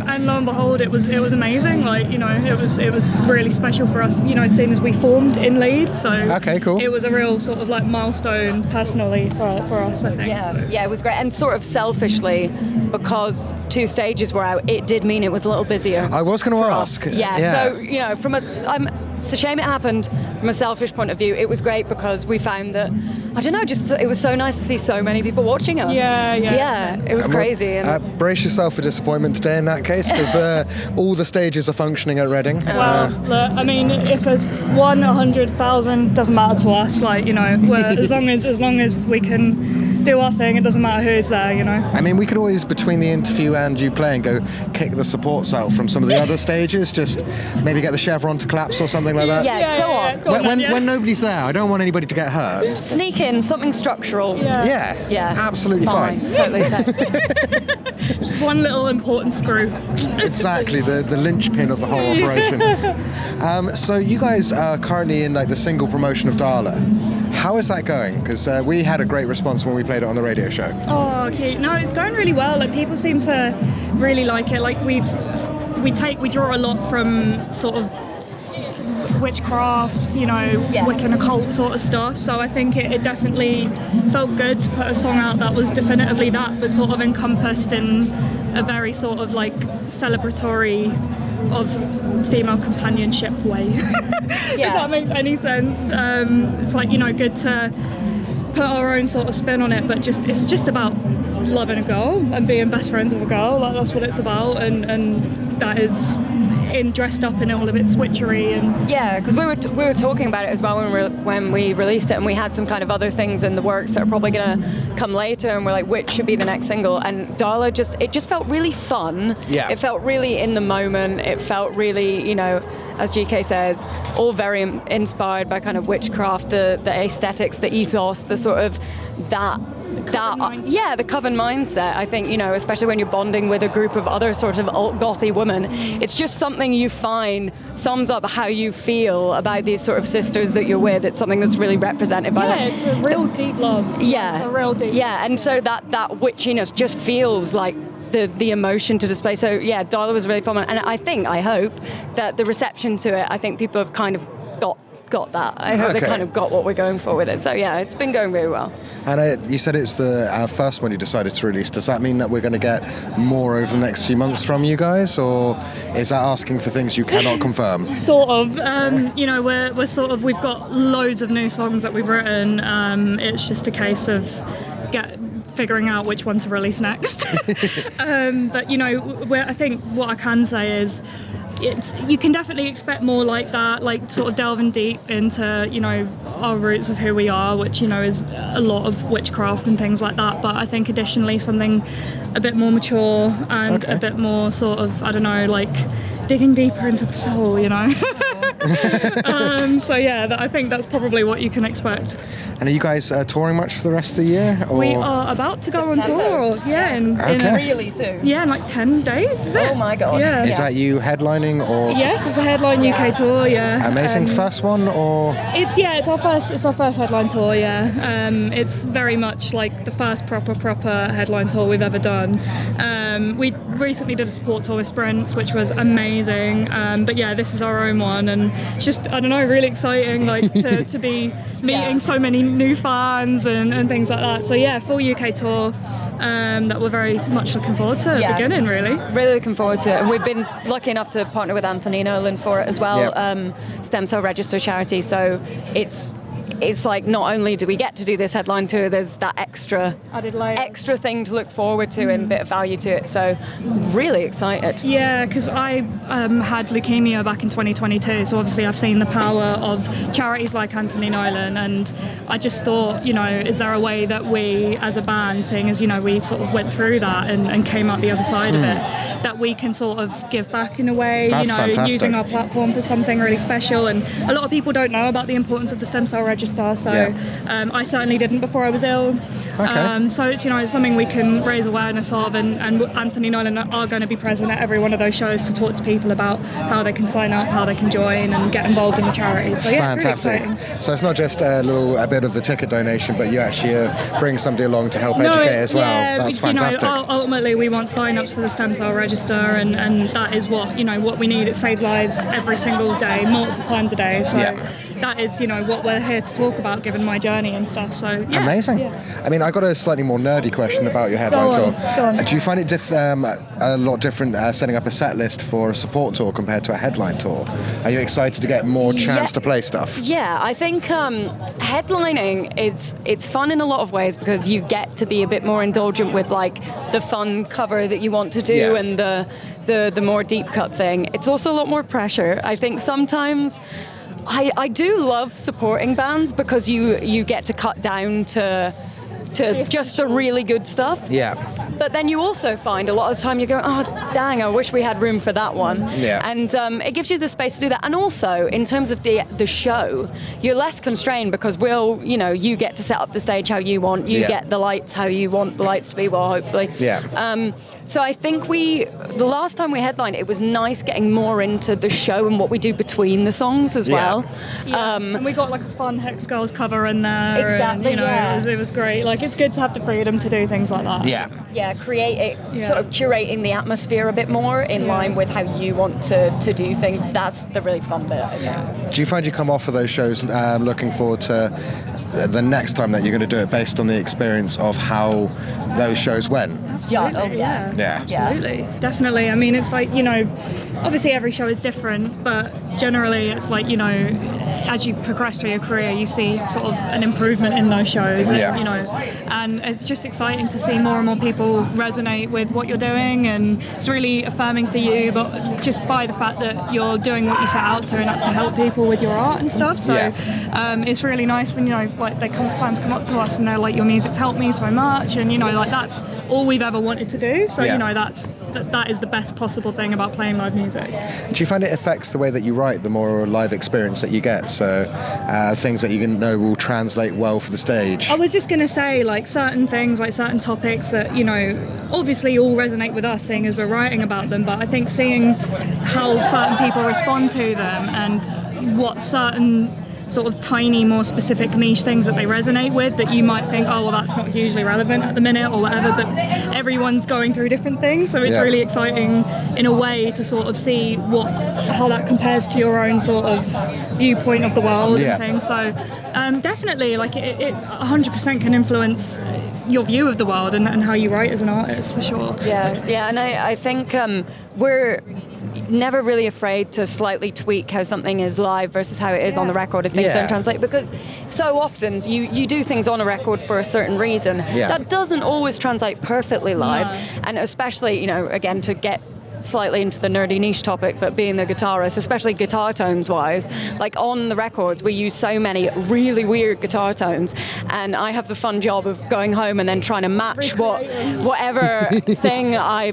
And lo and behold, it was amazing. Like, you know, it was really special for us, you know, as soon as we formed in Leeds. So okay, cool. It was a real sort of like milestone personally for us, I think. Yeah, it was great. And sort of selfishly, because 2 stages were out, it did mean it was a little busier. I was going to ask. Yeah, so, you know, it's a shame it happened. From a selfish point of view, it was great because we found that, I don't know, just it was so nice to see so many people watching us. Yeah, it was crazy. And brace yourself for disappointment today in that case, because all the stages are functioning at Reading. Well, look, I mean, if there's 100,000, doesn't matter to us. Like, you know, as long as we can do our thing, it doesn't matter who's there, you know. I mean, we could always, between the interview and you playing, go kick the supports out from some of the other stages, just maybe get the chevron to collapse or something like that. Yeah, go on. When nobody's there, I don't want anybody to get hurt. Sneak in something structural. Yeah. Absolutely fine. Totally safe. Just one little important screw. Exactly, the linchpin of the whole operation. So you guys are currently in like the single promotion of Darla. How is that going? Because we had a great response when we played it on the radio show. Oh, okay. No, it's going really well. Like, people seem to really like it. Like, we draw a lot from sort of witchcraft, you know, Wiccan occult sort of stuff. So I think it definitely felt good to put a song out that was definitively that, but sort of encompassed in a very sort of like celebratory of female companionship way. If that makes any sense. It's like, you know, good to put our own sort of spin on it, but it's just about loving a girl and being best friends with a girl. Like, that's what it's about, and that is dressed up in all of its witchery. And because we were talking about it as well when we released it, and we had some kind of other things in the works that are probably going to come later, and we're like, which should be the next single? And Darla just felt really fun. It felt really in the moment. It felt really, you know, as GK says, all very inspired by kind of witchcraft, the aesthetics, the ethos, the sort of the coven mindset. I think, you know, especially when you're bonding with a group of other sort of alt-gothy women, it's just something you find sums up how you feel about these sort of sisters that you're with. It's something that's really represented by that. Yeah, it's a real deep love. Yeah. A real deep. Yeah, and so that witchiness just feels like the emotion to display. So yeah, Darla was really fun, and I hope that the reception to it, I think people have kind of got that. I hope they kind of got what we're going for with it. So yeah, it's been going very well. And you said it's the first one you decided to release. Does that mean that we're going to get more over the next few months from you guys, or is that asking for things you cannot confirm? Sort of. You know, we're sort of, we've got loads of new songs that we've written. It's just a case of figuring out which one to release next. But you know, I think what I can say is, you can definitely expect more like that, like sort of delving deep into, you know, our roots of who we are, which, you know, is a lot of witchcraft and things like that. But I think additionally something a bit more mature and a bit more sort of, I don't know, like digging deeper into the soul, you know. So yeah, I think that's probably what you can expect. And are you guys touring much for the rest of the year? Or? We are about to go on tour. Yeah, in really soon. Yeah, in like 10 days. Is it? Oh my god. Yeah. Is that you headlining or? Yes, it's a headline UK tour. Yeah. Amazing. First one or? It's our first headline tour. Yeah. It's very much like the first proper headline tour we've ever done. We recently did a support tour with Sprints, which was amazing. But yeah, this is our own one, and it's just, I don't know, really exciting, like to be meeting so many new fans and things like that. So yeah, full UK tour that we're very much looking forward to beginning, really looking forward to it. And we've been lucky enough to partner with Anthony Nolan for it as well. Stem Cell Register charity. So it's like, not only do we get to do this headline tour, there's that extra thing to look forward to and a bit of value to it. So really excited. Yeah, because I had leukemia back in 2022, so obviously I've seen the power of charities like Anthony Nolan, and I just thought, you know, is there a way that we as a band, seeing as, you know, we sort of went through that and came out the other side of it, that we can sort of give back in a way. That's you know, fantastic. Using our platform for something really special. And a lot of people don't know about the importance of the Stem Cell Register register. So I certainly didn't before I was ill. Okay. So it's it's something we can raise awareness of, and Anthony Nolan are going to be present at every one of those shows to talk to people about how they can sign up, how they can join, and get involved in the charity. So yeah, fantastic. It's really exciting. So it's not just a bit of the ticket donation, but you actually bring somebody along to help educate as well. Yeah, that's fantastic. Ultimately, we want sign-ups to the stem cell register, and that is what we need. It saves lives every single day, multiple times a day. So that is what we're here to talk about, given my journey and stuff. So yeah. Amazing. Yeah. I mean, I got a slightly more nerdy question about your headline tour. Go on. Do you find it a lot different setting up a set list for a support tour compared to a headline tour? Are you excited to get more chance to play stuff? Yeah, I think headlining it's fun in a lot of ways because you get to be a bit more indulgent with like the fun cover that you want to do and the more deep cut thing. It's also a lot more pressure. I think sometimes I do love supporting bands because you get to cut down to just the really good stuff. Yeah. But then you also find a lot of the time you go, oh, dang, I wish we had room for that one. Yeah. And it gives you the space to do that. And also, in terms of the show, you're less constrained because you get to set up the stage how you want. You get the lights how you want the lights to be, well, hopefully. Yeah. So I think the last time we headlined, it was nice getting more into the show and what we do between the songs as well. Yeah. And we got like a fun Hex Girls cover in there. Exactly, and, it was great. Like, it's good to have the freedom to do things like that. Yeah. Yeah, sort of curating the atmosphere a bit more in line with how you want to do things. That's the really fun bit, I think. Do you find you come off of those shows looking forward to the next time that you're going to do it based on the experience of how those shows went? Absolutely, Yeah. Absolutely, definitely. I mean, it's like, obviously every show is different, but generally it's like, as you progress through your career, you see sort of an improvement in those shows. And it's just exciting to see more and more people resonate with what you're doing, and it's really affirming for you, but just by the fact that you're doing what you set out to, and that's to help people with your art and stuff. So it's really nice when, fans come up to us and they're like, your music's helped me so much, and, that's all we've ever wanted to do. So, that is the best possible thing about playing live music. Do you find it affects the way that you write the more live experience that you get? So things that you know will translate well for the stage? I was just going to say, like, certain things, like certain topics that, obviously all resonate with us, seeing as we're writing about them, but I think seeing how certain people respond to them and what certain sort of tiny, more specific niche things that they resonate with that you might think, oh, well, that's not hugely relevant at the minute or whatever, but everyone's going through different things, so it's really exciting in a way to sort of see how that compares to your own sort of viewpoint of the world and things. So definitely, like, it 100% can influence your view of the world and how you write as an artist, for sure. Yeah, and I think we're never really afraid to slightly tweak how something is live versus how it is on the record if things don't translate, because so often you do things on a record for a certain reason that doesn't always translate perfectly live. And especially, again, to get slightly into the nerdy niche topic, but being the guitarist, especially guitar tones wise, like on the records we use so many really weird guitar tones, and I have the fun job of going home and then trying to match whatever thing I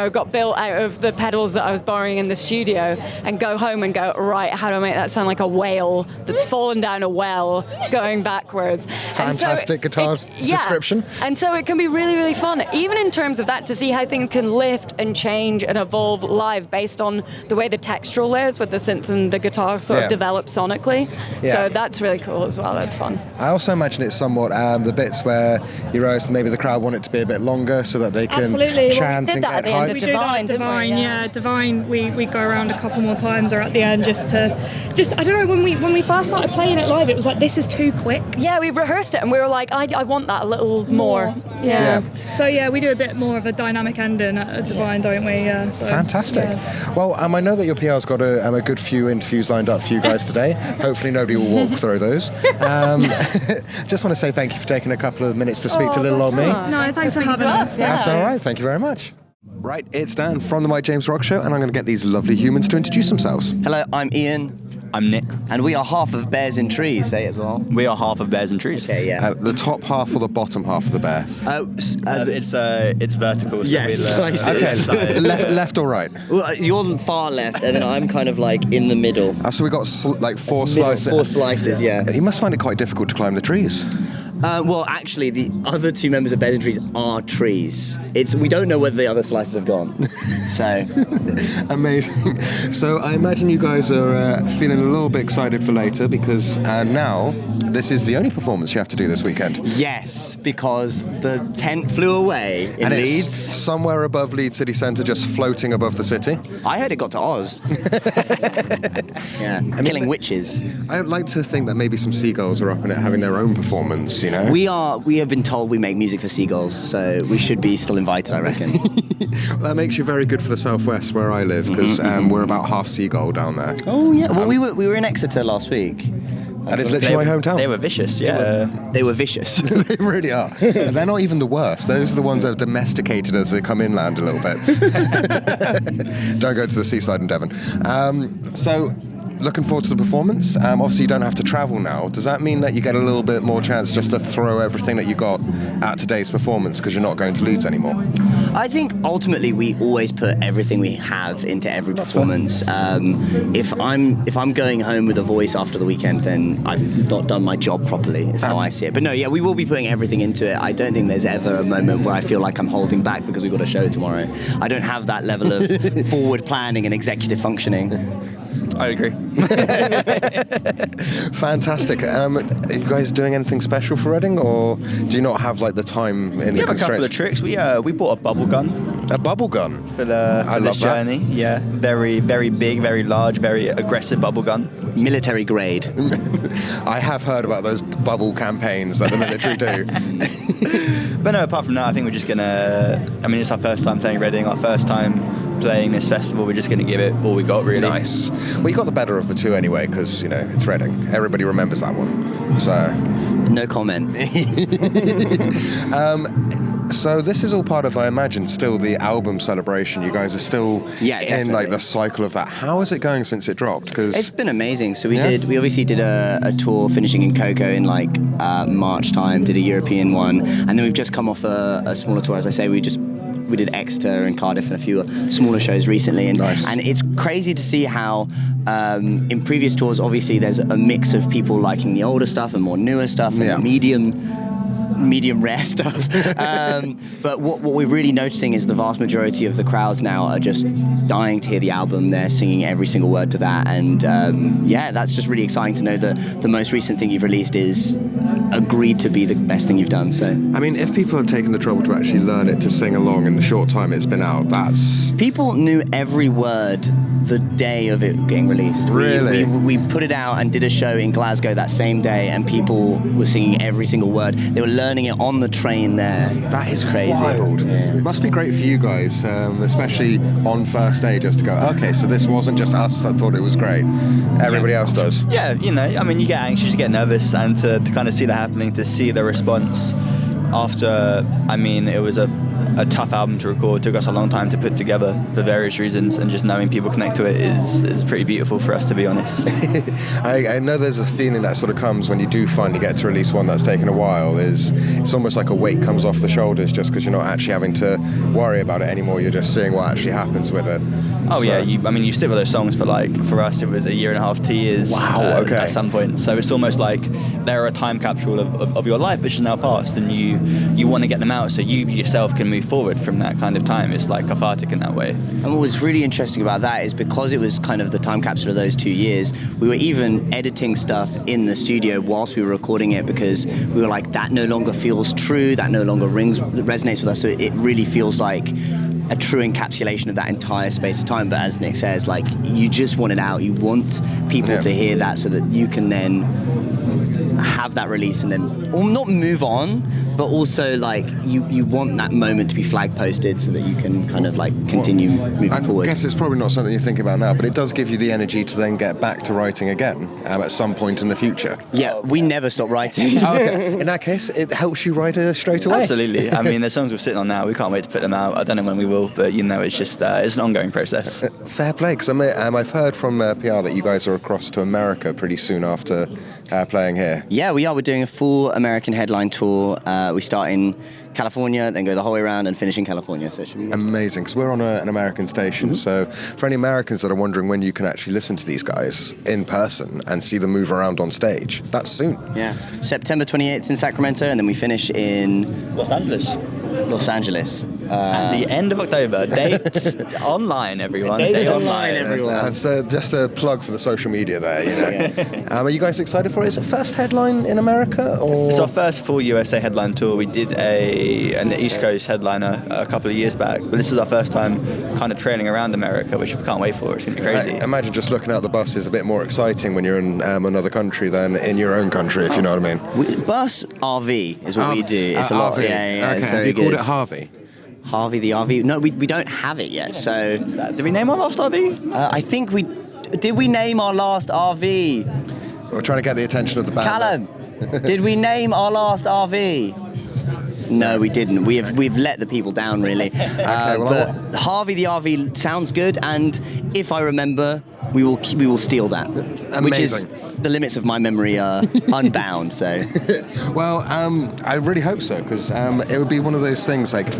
got built out of the pedals that I was borrowing in the studio, and go home and go, right, how do I make that sound like a whale that's fallen down a well going backwards? Fantastic guitar description. And so it can be really, really fun, even in terms of that, to see how things can lift and change and evolve live based on the way the textural layers with the synth and the guitar sort of develop sonically. So that's really cool as well. That's fun. I also imagine it's somewhat the bits where you realize maybe the crowd want it to be a bit longer so that they can chant and get hyped. We did that at Divine, Divine, we go around a couple more times or at the end just I don't know, when we first started playing it live, it was like, this is too quick. Yeah, we rehearsed it and we were like, I want that a little more. Yeah. So we do a bit more of a dynamic ending at Divine, don't we? So, fantastic. Well, I know that your PR's got a good few interviews lined up for you guys today. Hopefully nobody will walk through those. Just want to say thank you for taking a couple of minutes to speak to little old me. No, thanks for having us. That's all right. Thank you very much. Right, it's Dan from the Mike James Rock Show, and I'm going to get these lovely humans to introduce themselves. Hello, I'm Ian. I'm Nick. And we are half of BearsinTrees, say it as well. We are half of BearsinTrees. Okay, yeah. The top half or the bottom half of the bear? It's vertical. So yes. Okay, left or right? Well, you're far left, and then I'm kind of like in the middle. So we got like four slices. 4 slices, yeah. You must find it quite difficult to climb the trees. Well, actually, the other 2 members of BearsinTrees are trees. We don't know whether the other slices have gone. So amazing. So I imagine you guys are feeling a little bit excited for later because now this is the only performance you have to do this weekend. Yes, because the tent flew away in and Leeds. It's somewhere above Leeds city centre, just floating above the city. I heard it got to Oz. Yeah, killing witches. I'd like to think that maybe some seagulls are up in it having their own performance, you know? We have been told we make music for seagulls, so we should be still invited, I reckon. Well, that makes you very good for the southwest where I live, because we're about half seagull down there. Oh yeah, well we were in Exeter last week. And it's literally my hometown. They were vicious, yeah. They were vicious. They really are. They're not even the worst. Those are the ones that have domesticated as they come inland a little bit. Don't go to the seaside in Devon. So, looking forward to the performance. Obviously, you don't have to travel now. Does that mean that you get a little bit more chance just to throw everything that you got at today's performance because you're not going to Leeds anymore? I think ultimately we always put everything we have into every performance. If I'm going home with a voice after the weekend, then I've not done my job properly, is how I see it. But no, yeah, we will be putting everything into it. I don't think there's ever a moment where I feel like I'm holding back because we've got a show tomorrow. I don't have that level of forward planning and executive functioning. I agree. Fantastic. Are you guys doing anything special for Reading, or do you not have like the time in the constraints? We have a couple of tricks. We bought a bubble gun. A bubble gun? For this journey. That. Yeah. Very, very big, very large, very aggressive bubble gun. Military grade. I have heard about those bubble campaigns that the military do. But no, apart from that, I think we're just it's our first time playing Reading, our first time playing this festival. We're just going to give it all we got, really. Nice. Well, you got the better of the two anyway, because, it's Reading. Everybody remembers that one. So... No comment. So this is all part of, I imagine, still the album celebration. You guys are still in like the cycle of that. How is it going since it dropped? Because it's been amazing. So we obviously did a tour finishing in Coco in March time, did a European one, and then we've just come off a smaller tour. As I say, we did Exeter and Cardiff and a few smaller shows recently, and it's crazy to see how in previous tours obviously there's a mix of people liking the older stuff and more newer stuff and medium rare stuff, but what we're really noticing is the vast majority of the crowds now are just dying to hear the album. They're singing every single word to that, and that's just really exciting to know that the most recent thing you've released is agreed to be the best thing you've done. So I mean, if people have taken the trouble to actually learn it to sing along in the short time it's been out, people knew every word the day of it getting released. Really? We put it out and did a show in Glasgow that same day, and people were singing every single word. They were learning it on the train there. That is crazy. Wild. Yeah. It must be great for you guys, especially on first day, just to go, okay, so this wasn't just us that thought it was great. Everybody else does. Yeah, you get anxious, you get nervous, and to kind of see that happening, to see the response after, it was a tough album to record. It took us a long time to put together for various reasons, and just knowing people connect to it is pretty beautiful for us, to be honest. I know there's a feeling that sort of comes when you do finally get to release one that's taken a while. It's almost like a weight comes off the shoulders just because you're not actually having to worry about it anymore. You're just seeing what actually happens with it. Oh so. Yeah, you sit with those songs for us it was 1.5 years, 2 years. Wow, okay. At some point. So it's almost like they're a time capsule of your life which is now past, and you want to get them out so you yourself can move forward from that kind of time. It's like cathartic in that way. And what was really interesting about that is because it was kind of the time capsule of those 2 years, we were even editing stuff in the studio whilst we were recording it, because we were like, that no longer feels true, that no longer resonates with us, so it really feels like a true encapsulation of that entire space of time. But as Nick says, you just want it out. You want people to hear that so that you can then have that release and then, or not move on, but also like you want that moment to be flag posted so that you can kind of like continue moving forward. I guess it's probably not something you think about now, but it does give you the energy to then get back to writing again at some point in the future. Yeah, we never stop writing. Okay. In that case, it helps you write straight away. Absolutely. I mean, there's songs we're sitting on now. We can't wait to put them out. I don't know when we will, but it's just it's an ongoing process. Fair play, because I've heard from PR that you guys are across to America pretty soon after playing here. Yeah, we are. We're doing a full American headline tour. We start in California, then go the whole way around and finish in California. So it should be amazing, because we're on an American station. So for any Americans that are wondering when you can actually listen to these guys in person and see them move around on stage, that's soon. Yeah, September 28th in Sacramento, and then we finish in Los Angeles. At the end of October. Dates online, everyone. Dates online, everyone. That's just a plug for the social media there. Are you guys excited for it? Is it first headline in America? Or? It's our first full USA headline tour. We did an East Coast headliner a couple of years back, but this is our first time kind of trailing around America, which we can't wait for. It's going to be crazy. Imagine just looking out the bus is a bit more exciting when you're in another country than in your own country, if you know what I mean. Bus RV is what we do. It's a lot. RV. Yeah, it's very have you good. called it Harvey? Harvey the RV? No, we don't have it yet. So did we name our last RV? I think did we name our last RV? We're trying to get the attention of the band. Callum, did we name our last RV? No, we didn't. We've let the people down, really. But Harvey the RV sounds good, and if I remember, we will steal that. Amazing. Which is the limits of my memory are unbound. So, well, I really hope so, because it would be one of those things like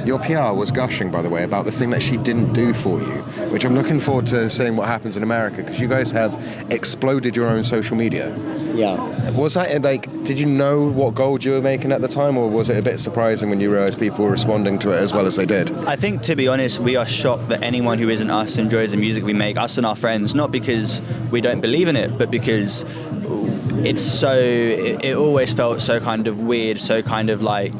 your PR was gushing, by the way, about the thing that she didn't do for you, which I'm looking forward to seeing what happens in America, because you guys have exploded your own social media. Yeah. Was that did you know what gold you were making at the time, or was it a bit surprising when you realised people were responding to it as well as they did? I think, to be honest, we are shocked that anyone who isn't us enjoys the music we make, us and our friends, not because we don't believe in it, but because it always felt so kind of weird, so kind of like,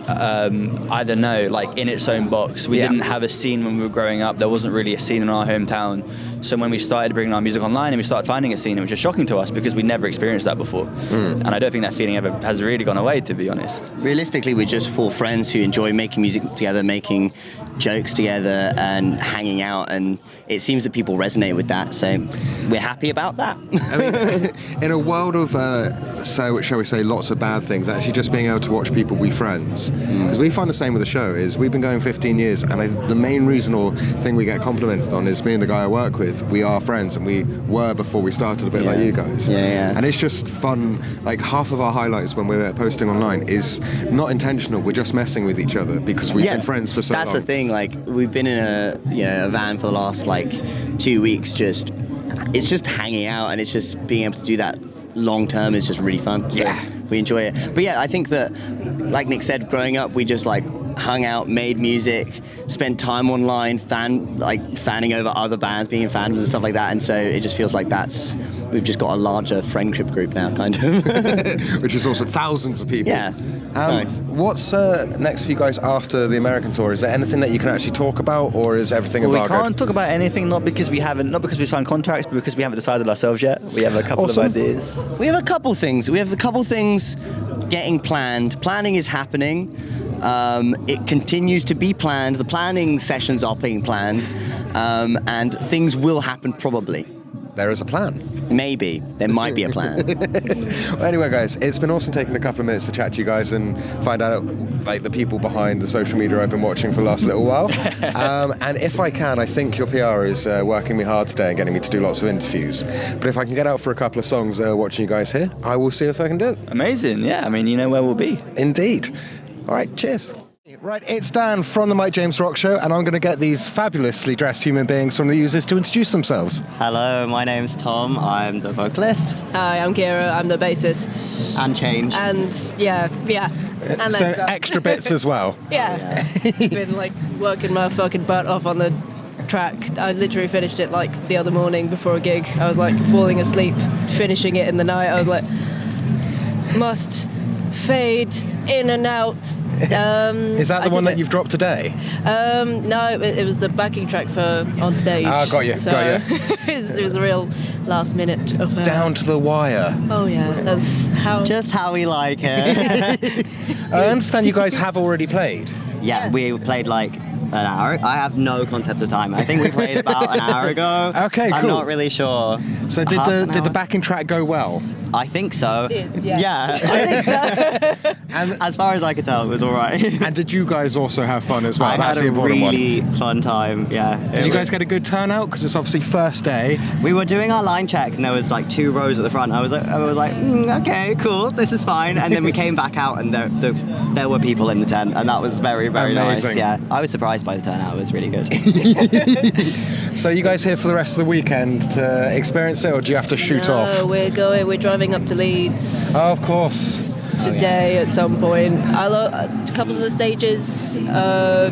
I don't know, like in its own box. We didn't have a scene when we were growing up. There wasn't really a scene in our hometown. So when we started bringing our music online and we started finding a scene, it was just shocking to us because we'd never experienced that before. And I don't think that feeling ever has really gone away, to be honest. Realistically, we're just four friends who enjoy making music together, making jokes together and hanging out, and it seems that people resonate with that, so we're happy about that. I mean, in a world of, shall we say, lots of bad things, actually just being able to watch people be friends, because we find the same with the show, is we've been going 15 years, and the main reason or thing we get complimented on is me and the guy I work with, we are friends, and we were before we started, a bit like you guys. And it's just fun. Like, half of our highlights when we're posting online is not intentional, we're just messing with each other because we've been friends for so long. That's the thing, like, we've been in a van for the last 2 weeks, it's just hanging out, and it's just being able to do that long term is just really fun. So we enjoy it. But I think that, like Nick said, growing up, we just hung out, made music, spent time online, fanning over other bands, being in fandoms and stuff like that, and so it just feels like we've just got a larger friendship group now, kind of. Which is also thousands of people. Yeah. Nice. What's next for you guys after the American tour? Is there anything that you can actually talk about, or is everything embargoed? We can't talk about anything, not because we signed contracts, but because we haven't decided ourselves yet. We have a couple of ideas. We have a couple things. Getting planned. Planning is happening. It continues to be planned. The planning sessions are being planned, and things will happen probably. There is a plan. Maybe. There might be a plan. Well, anyway, guys, it's been awesome taking a couple of minutes to chat to you guys and find out the people behind the social media I've been watching for the last little while. And if I can, I think your PR is working me hard today and getting me to do lots of interviews. But if I can get out for a couple of songs watching you guys here, I will see if I can do it. Amazing. Yeah, I mean, you know where we'll be. Indeed. All right, cheers. Right, it's Dan from the Mike James Rock Show, and I'm going to get these fabulously dressed human beings from TheOozes to introduce themselves. Hello, my name's Tom. I'm the vocalist. Hi, I'm Kira. I'm the bassist. And Change. And and so extra bits as well. Yeah. Been working my fucking butt off on the track. I literally finished it the other morning before a gig. I was falling asleep, finishing it in the night. I was must fade in and out. Is that the one that you've dropped today? No, it was the backing track for on stage. Ah, got you. It was a real last minute of down to the wire. Oh yeah, that's how we like it. I understand you guys have already played. Yeah, we played like an hour. I have no concept of time. I think we played about an hour ago. Okay, cool. I'm not really sure. So did the backing track go well? I think so. Yeah. I think so. And as far as I could tell, it was all right. And did you guys also have fun as well? I That's had the a important really one. fun time. Yeah. Did you guys get a good turnout? Because it's obviously first day. We were doing our line check, and there was like 2 rows at the front. I was like, okay, cool, this is fine. And then we came back out, and there were people in the tent, and that was very, very Amazing. nice. Yeah, I was surprised by the turnout. It was really good. So you guys here for the rest of the weekend to experience it, or do you have to shoot off? We're driving up to Leeds. Oh, of course. Today at some point. A couple of the stages. I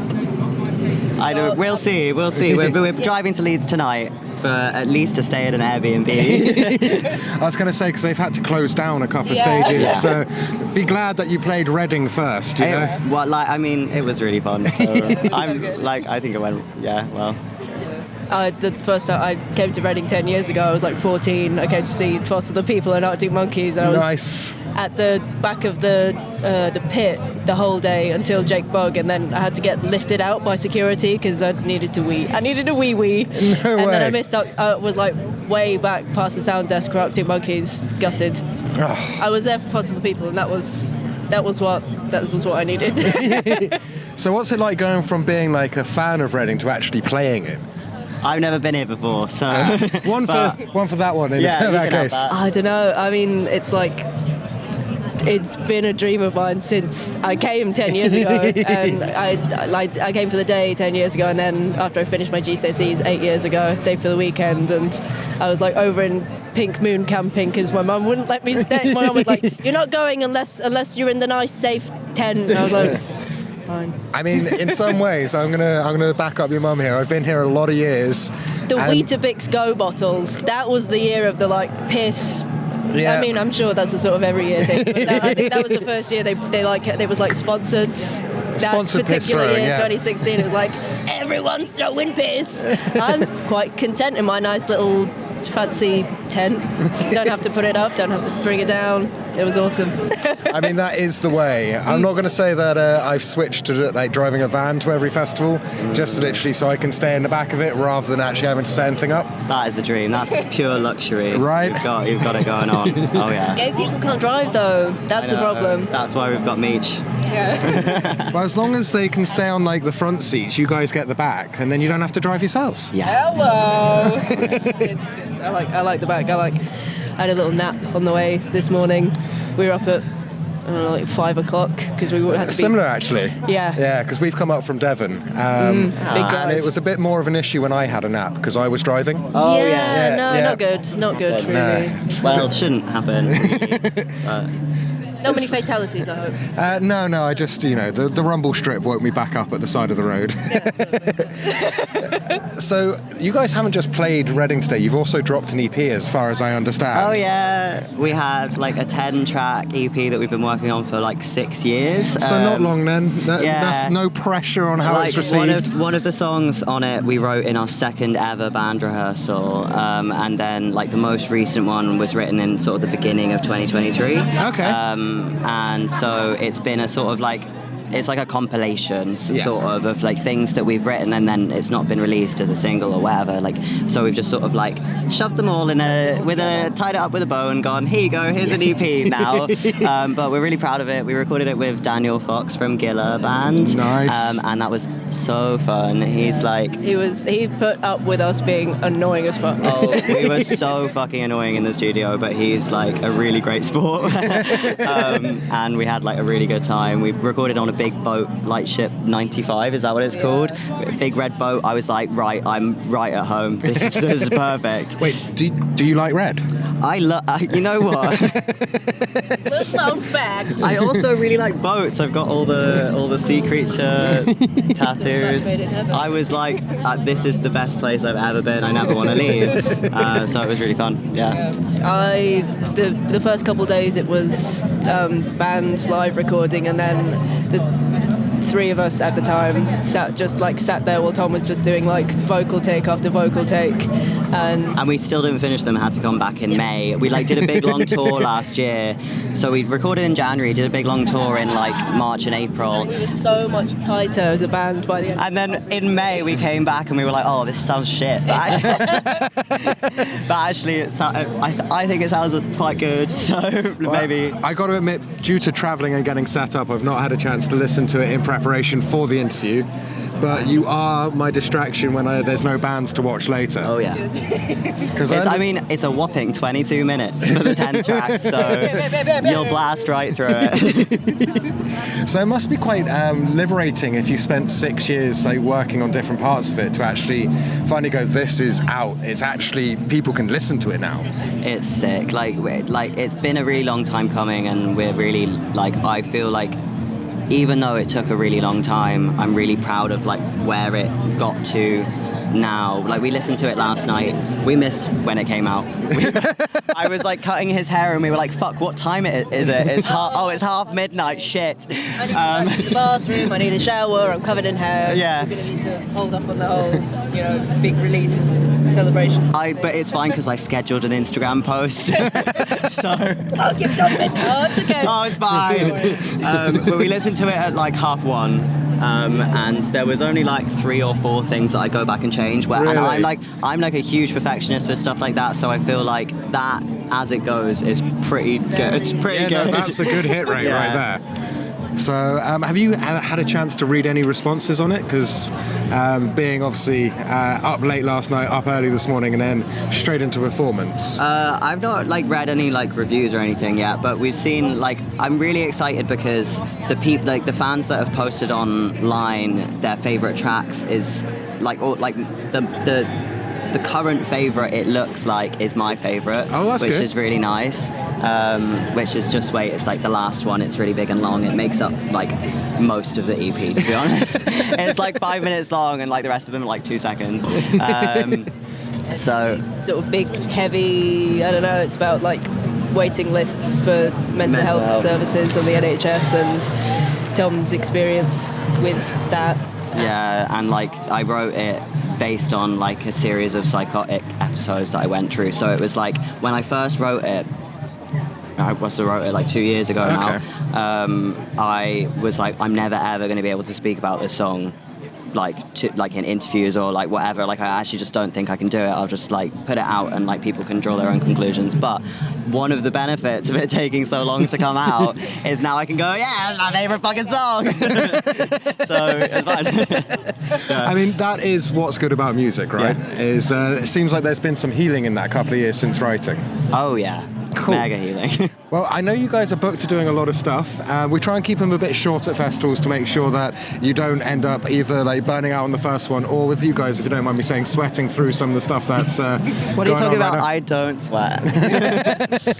know. We'll see. We're driving to Leeds tonight for at least to stay at an Airbnb. I was going to say, because they've had to close down a couple of stages, Yeah. so be glad that you played Reading first, you know? Well, it was really fun. So I think it went, well. The first time I came to Reading 10 years ago, I was like 14. I came to see Foster the People and Arctic Monkeys. And I was nice. At the back of the pit the whole day until Jake Bug, and then I had to get lifted out by security because I needed to wee. I needed a wee. No and way. then I missed out. I was like way back past the sound desk for Arctic Monkeys, gutted. Oh. I was there for Foster the People, and that was what I needed. So what's it like going from being like a fan of Reading to actually playing it? I've never been here before, so one for that one. In that case, I don't know. I mean, it's been a dream of mine since I came 10 years ago, and I came for the day 10 years ago, and then after I finished my GCSEs 8 years ago, I stayed for the weekend, and I was like over in Pink Moon camping because my mum wouldn't let me stay. My mum was like, "You're not going unless you're in the nice safe tent." And I was like, fine. I mean, in some ways, I'm gonna back up your mum here. I've been here a lot of years. The Weetabix Go bottles. That was the year of the piss. Yeah. I mean, I'm sure that's a sort of every year thing. But I think that was the first year it was like sponsored. Sponsored That piss particular throwing, year, yeah. 2016, it was like everyone's throwing piss. I'm quite content in my nice little fancy tent. Don't have to put it up. Don't have to bring it down. It was awesome. I mean, that is the way. I'm not going to say that I've switched to driving a van to every festival, just literally so I can stay in the back of it rather than actually having to set anything up. That is the dream. That's pure luxury. Right? You've got it going on. Oh yeah. Gay people can't drive though. That's the problem. That's why we've got Meech. Well, as long as they can stay on the front seats, you guys get the back, and then you don't have to drive yourselves. Yeah. Hello. It's I like the back. I had a little nap on the way this morning. We were up at 5 o'clock because we had to be... Similar, actually. Yeah. Yeah, because we've come up from Devon, big and drive. it was a bit more of an issue when I had a nap because I was driving. Oh yeah. yeah. Not good, really. Well, shouldn't happen. Not many fatalities, I hope. No, I just, the rumble strip woke me back up at the side of the road. So, you guys haven't just played Reading today, you've also dropped an EP as far as I understand. Oh yeah, we had a 10-track EP that we've been working on for 6 years. So not long then. Yeah. No pressure on how it's received. One of the songs on it we wrote in our second ever band rehearsal, and then the most recent one was written in sort of the beginning of 2023. Okay. And so it's been a sort of it's like a compilation sort of things that we've written, and then it's not been released as a single or whatever. So we've just sort of shoved them all tied it up with a bow and gone, here you go, here's an EP now. But we're really proud of it. We recorded it with Daniel Fox from Gilla Band. Nice. And that was so fun. He's he put up with us being annoying as fuck. Oh, we were so fucking annoying in the studio, but he's a really great sport. And we had a really good time. We recorded on a big boat, Lightship 95, is that what it's called? Big red boat. I was right, I'm right at home. This is perfect. Wait, do you like red? You know what? Little fact. I also really like boats. I've got all the sea creature tattoos. I was like, this is the best place I've ever been. I never want to leave. So it was really fun. Yeah. The first couple days it was band live recording, and then the three of us at the time sat there while Tom was just doing like vocal take after vocal take, and we still didn't finish them. Had to come back in May. We did a big long tour last year, so we recorded in January, did a big long tour in like March and April. It was so much tighter as a band by the end. And then in May we came back and we were like, oh, this sounds shit. But actually I think it sounds quite good. So maybe. I got to admit, due to travelling and getting set up, I've not had a chance to listen to it in preparation for the interview. But you are my distraction when there's no bands to watch later. Oh yeah. Because it's a whopping 22 minutes for the 10 tracks, so you'll blast right through it. So it must be quite liberating if you spent 6 years working on different parts of it to actually finally go, this is out. It's actually, people can listen to it now. It's sick. It's been a really long time coming, and we're really I feel like even though it took a really long time, I'm really proud of where it got to now. We listened to it last night. We missed when it came out. I was cutting his hair and we were like, fuck, what time is it? It's half midnight, shit. I need to go to the bathroom, I need a shower, I'm covered in hair. Yeah. I'm going to need to hold up on the whole, big release celebrations. But it's fine because I scheduled an Instagram post. So. Oh, keep going. Oh, it's okay. Oh, it's fine. But we listened to it at 1:30. And there was only 3 or 4 things that I go back and change. Really? And I'm a huge perfectionist with stuff like that, so I feel like that as it goes is pretty good. It's pretty good. No, that's a good hit rate right there. So have you had a chance to read any responses on it? Because being obviously up late last night, up early this morning, and then straight into performance. I've not read any reviews or anything yet, but we've seen I'm really excited because the people the fans that have posted online their favorite tracks is the current favourite, it looks like, is my favourite. Oh, that's which good. is really nice. Which is just wait, it's the last one. It's really big and long. It makes up most of the EP, to be honest. It's 5 minutes long, and the rest of them are 2 seconds. So sort of big, heavy. I don't know. It's about waiting lists for mental health services on the NHS, and Tom's experience with that. Yeah, and I wrote it based on a series of psychotic episodes that I went through. So it was when I first wrote it, I must have wrote it 2 years ago now. I was I'm never ever going to be able to speak about this song in interviews or whatever. I actually just don't think I can do it. I'll just put it out and people can draw their own conclusions. But one of the benefits of it taking so long to come out is now I can go, yeah, it's my favorite fucking song. So it's fine. Yeah. I mean, that is what's good about music, right? Yeah. It seems like there's been some healing in that couple of years since writing. Oh yeah. Cool. Mega healing. Well, I know you guys are booked to doing a lot of stuff. We try and keep them a bit short at festivals to make sure that you don't end up either burning out on the first one, or with you guys, if you don't mind me saying, sweating through some of the stuff that's what are you talking about? I don't sweat.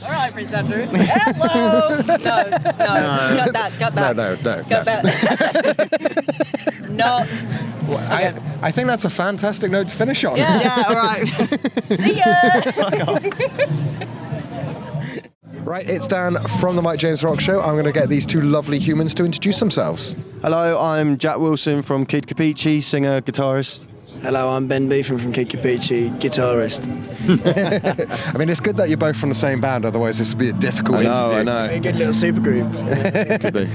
All right, Prince Andrew. Hello. No. Cut that. No. Cut that. No. Well, I think that's a fantastic note to finish on. Yeah, all right. See ya. Right, it's Dan from the Mike James Rock Show. I'm going to get these two lovely humans to introduce themselves. Hello, I'm Jack Wilson from Kidkapichi, singer, guitarist. Hello, I'm Ben Beetham from Kidkapichi, guitarist. I mean, it's good that you're both from the same band, otherwise this would be a difficult interview. I know. A good little supergroup. It could be.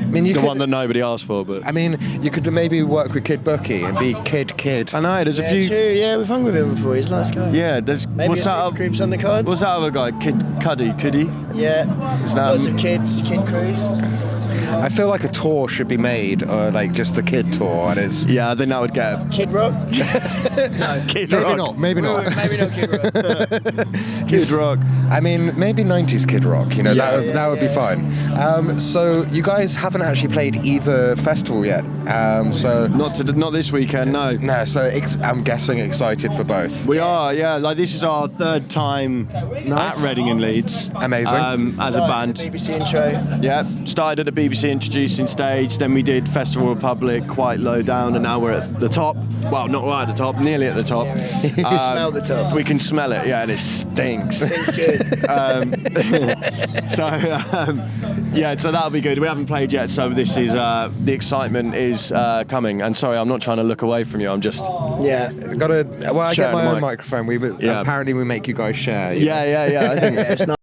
I mean, one that nobody asked for, but... I mean, you could maybe work with Kid Bookie and be Kid. I know, there's a few... True, yeah, we've hung with him before, he's a nice guy. Yeah, there's... Maybe what's that groups on the cards? What's that other guy? Kiddy? Yeah, lots of kids, Kid Cruise. I feel like a tour should be made, or like just the Kid tour, and it's I think that would get Kid Rock? no, Kid maybe Rock. not, maybe not. Maybe not Kid Rock. Kid Rock. I mean, maybe 90s Kid Rock. You know, that would be fine. So you guys haven't actually played either festival yet. So not this weekend, no. No, so I'm guessing excited for both. We are, yeah. Like this is our third time at Reading and Leeds. Amazing. As a band. BBC intro. Yeah, started at the BBC introducing stage, then we did Festival Republic quite low down, and now we're at the top. Well, not right at the top, nearly at the top. You can smell the top. We can smell it, yeah, and it stinks. It's good. So that'll be good. We haven't played yet, so this is the excitement is coming. And sorry, I'm not trying to look away from you. I'm just I get my own microphone. Apparently we make you guys share. Yeah. I think it's not.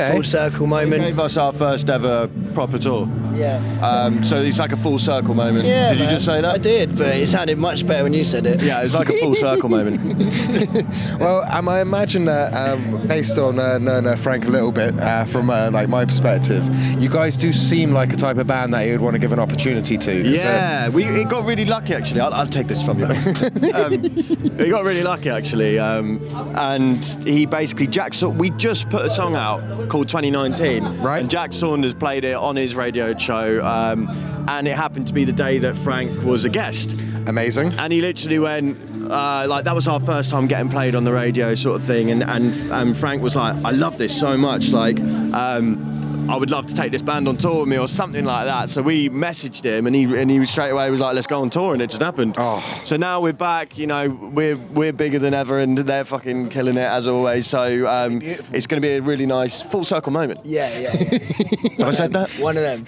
Full circle moment. They gave us our first ever proper tour. Yeah. So it's like a full circle moment. Yeah, Did you just say that? I did, but it sounded much better when you said it. Yeah, it's like a full circle moment. Well, I imagine that based on knowing Frank a little bit from like my perspective, you guys do seem like a type of band that he would want to give an opportunity to. Yeah, we got really lucky actually. I'll take this from you. We got really lucky actually, and he basically we just put a song out called 2019, right? And Jack Saunders played it on his radio show, and it happened to be the day that Frank was a guest. Amazing. And he literally went. Like that was our first time getting played on the radio, sort of thing, and Frank was like, "I love this so much, like I would love to take this band on tour with me," or something like that. So we messaged him, and he straight away was like, "Let's go on tour," and it just happened. Oh. So now we're back. You know, we're bigger than ever, and they're fucking killing it as always. So it's going to be a really nice full circle moment. Yeah. Have I said that? One of them.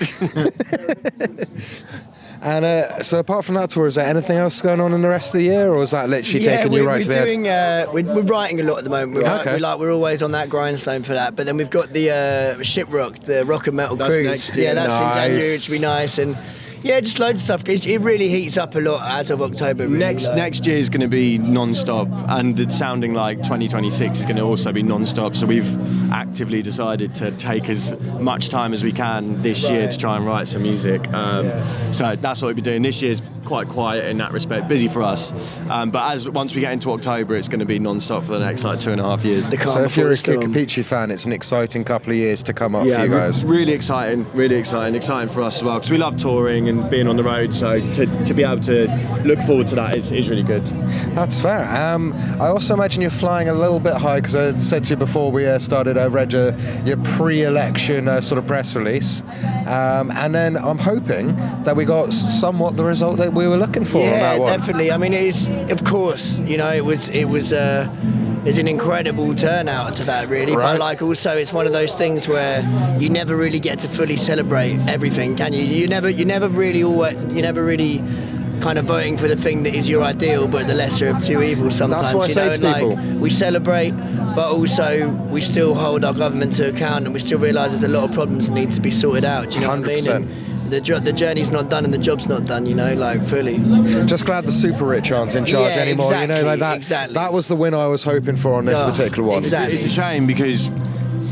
And so apart from that tour, is there anything else going on in the rest of the year, or is that literally taking you right to the end? We're writing a lot at the moment. We're always on that grindstone for that. But then we've got the Shiprock, the rock and metal cruise. Next year. Yeah, that's in January, which will be nice. And yeah, just loads of stuff. It really heats up a lot as of October. Really, next year is going to be non-stop, and it's sounding like 2026 is going to also be non-stop. So we've actively decided to take as much time as we can this year to try and write some music. So that's what we've been doing. This year's quite quiet in that respect, busy for us. But once we get into October, it's going to be non-stop for the next like 2.5 years. So if you're a Kidkapichi fan, it's an exciting couple of years to come up for you guys. Really exciting for us as well, because we love touring and being on the road. So to be able to look forward to that is really good. That's fair. I also imagine you're flying a little bit high, because I said to you before we started, I read your pre-election sort of press release, and then I'm hoping that we got somewhat the result that that we were looking for on that one. Yeah, definitely. I mean, it's of course, you know, it was there's an incredible turnout to that, really. Right. But like, also, it's one of those things where you never really get to fully celebrate everything, can you? You never really kind of voting for the thing that is your ideal, but the lesser of two evils sometimes. That's what I say to people. Like, we celebrate, but also we still hold our government to account, and we still realise there's a lot of problems that need to be sorted out. Do you know 100%. what I mean? And the journey's not done and the job's not done, you know, like fully. Just glad the super rich aren't in charge anymore. Exactly, you know, like that. Exactly. That was the win I was hoping for on this particular one. Exactly. It's a shame because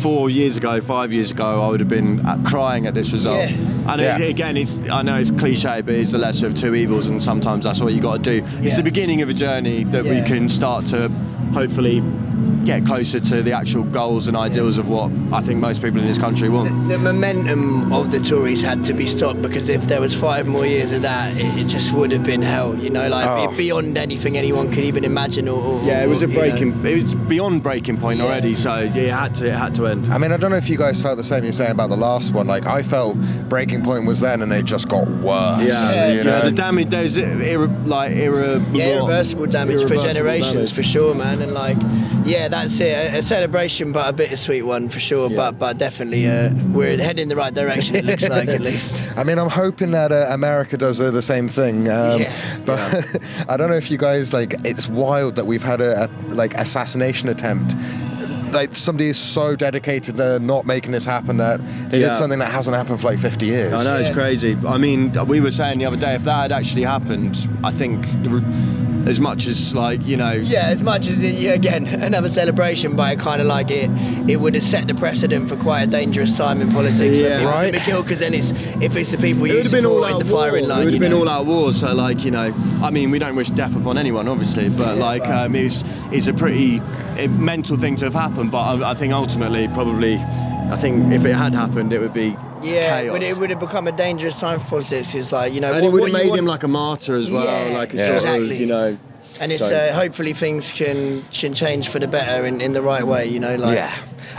4 years ago, 5 years ago, I would have been crying at this result. Yeah. And again, I know it's cliche, but it's the lesser of two evils, and sometimes that's what you got to do. It's the beginning of a journey that we can start to hopefully get closer to the actual goals and ideals of what I think most people in this country want. The momentum of the Tories had to be stopped, because if there was 5 more years of that, it just would have been hell, you know, like beyond anything anyone could even imagine. It was it was beyond breaking point already, so it had to end. I mean, I don't know if you guys felt the same you're saying about the last one. Like, I felt breaking point was then, and it just got worse. You know? The damage, there's irreversible damage for generations, for sure, man. And like, that's it. A celebration, but a bittersweet one for sure. Yeah. But definitely, we're heading in the right direction. It looks like, at least. I mean, I'm hoping that America does the same thing. But I don't know if you guys like. It's wild that we've had a assassination attempt. Like, somebody is so dedicated to not making this happen that they did something that hasn't happened for like 50 years. I know, it's crazy. I mean, we were saying the other day, if that had actually happened, I think as much as like, you know... Yeah, as much as, again, another celebration, but it kind of like it would have set the precedent for quite a dangerous time in politics for people to be killed, because then if it's the people you support in the firing line, it would have been all out war, so like, you know, I mean, we don't wish death upon anyone, obviously, but it's a pretty mental thing to have happened, but I think ultimately, probably, I think if it had happened, it would be chaos. It would have become a dangerous time for politics. It's like, you know, and it would have made him like a martyr as well, like a sort of, you know. And it's hopefully things can change for the better in the right way, you know. Like,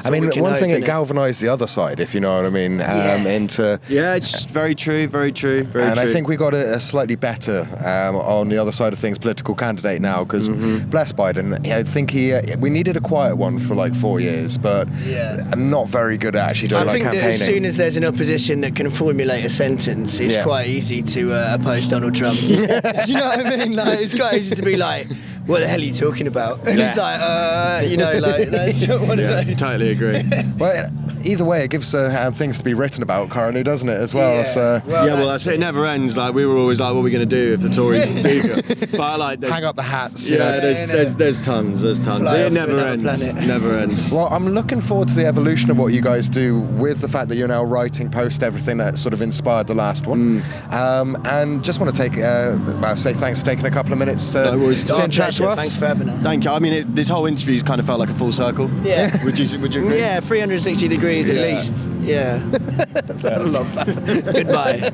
I mean, one thing, it galvanised the other side, if you know what I mean, into... Yeah, it's very true, very true, very true. I think we got a slightly better, on the other side of things, political candidate now, because bless Biden, I think we needed a quiet one for like 4 years, but not very good at actually doing campaigning. I think that as soon as there's an opposition that can formulate a sentence, it's quite easy to oppose Donald Trump. You know what I mean? Like, it's quite easy to be like, what the hell are you talking about? And he's like, you know, like, that's one of those. Totally agree. Well, either way, it gives things to be written about currently, doesn't it, as well? Well, that's it. It never ends. Like, we were always like, what are we going to do if the Tories do go? But like, hang up the hats. There's tons. It never ends. Never ends. Well, I'm looking forward to the evolution of what you guys do with the fact that you're now writing post everything that sort of inspired the last one. And just want to say thanks for taking a couple of minutes to sit and chat to us. Thanks for having us. Thank you. I mean, this whole interview's kind of felt like a full circle. Yeah. Would you agree? Yeah, 360 degrees at least. Yeah. I love that. Goodbye.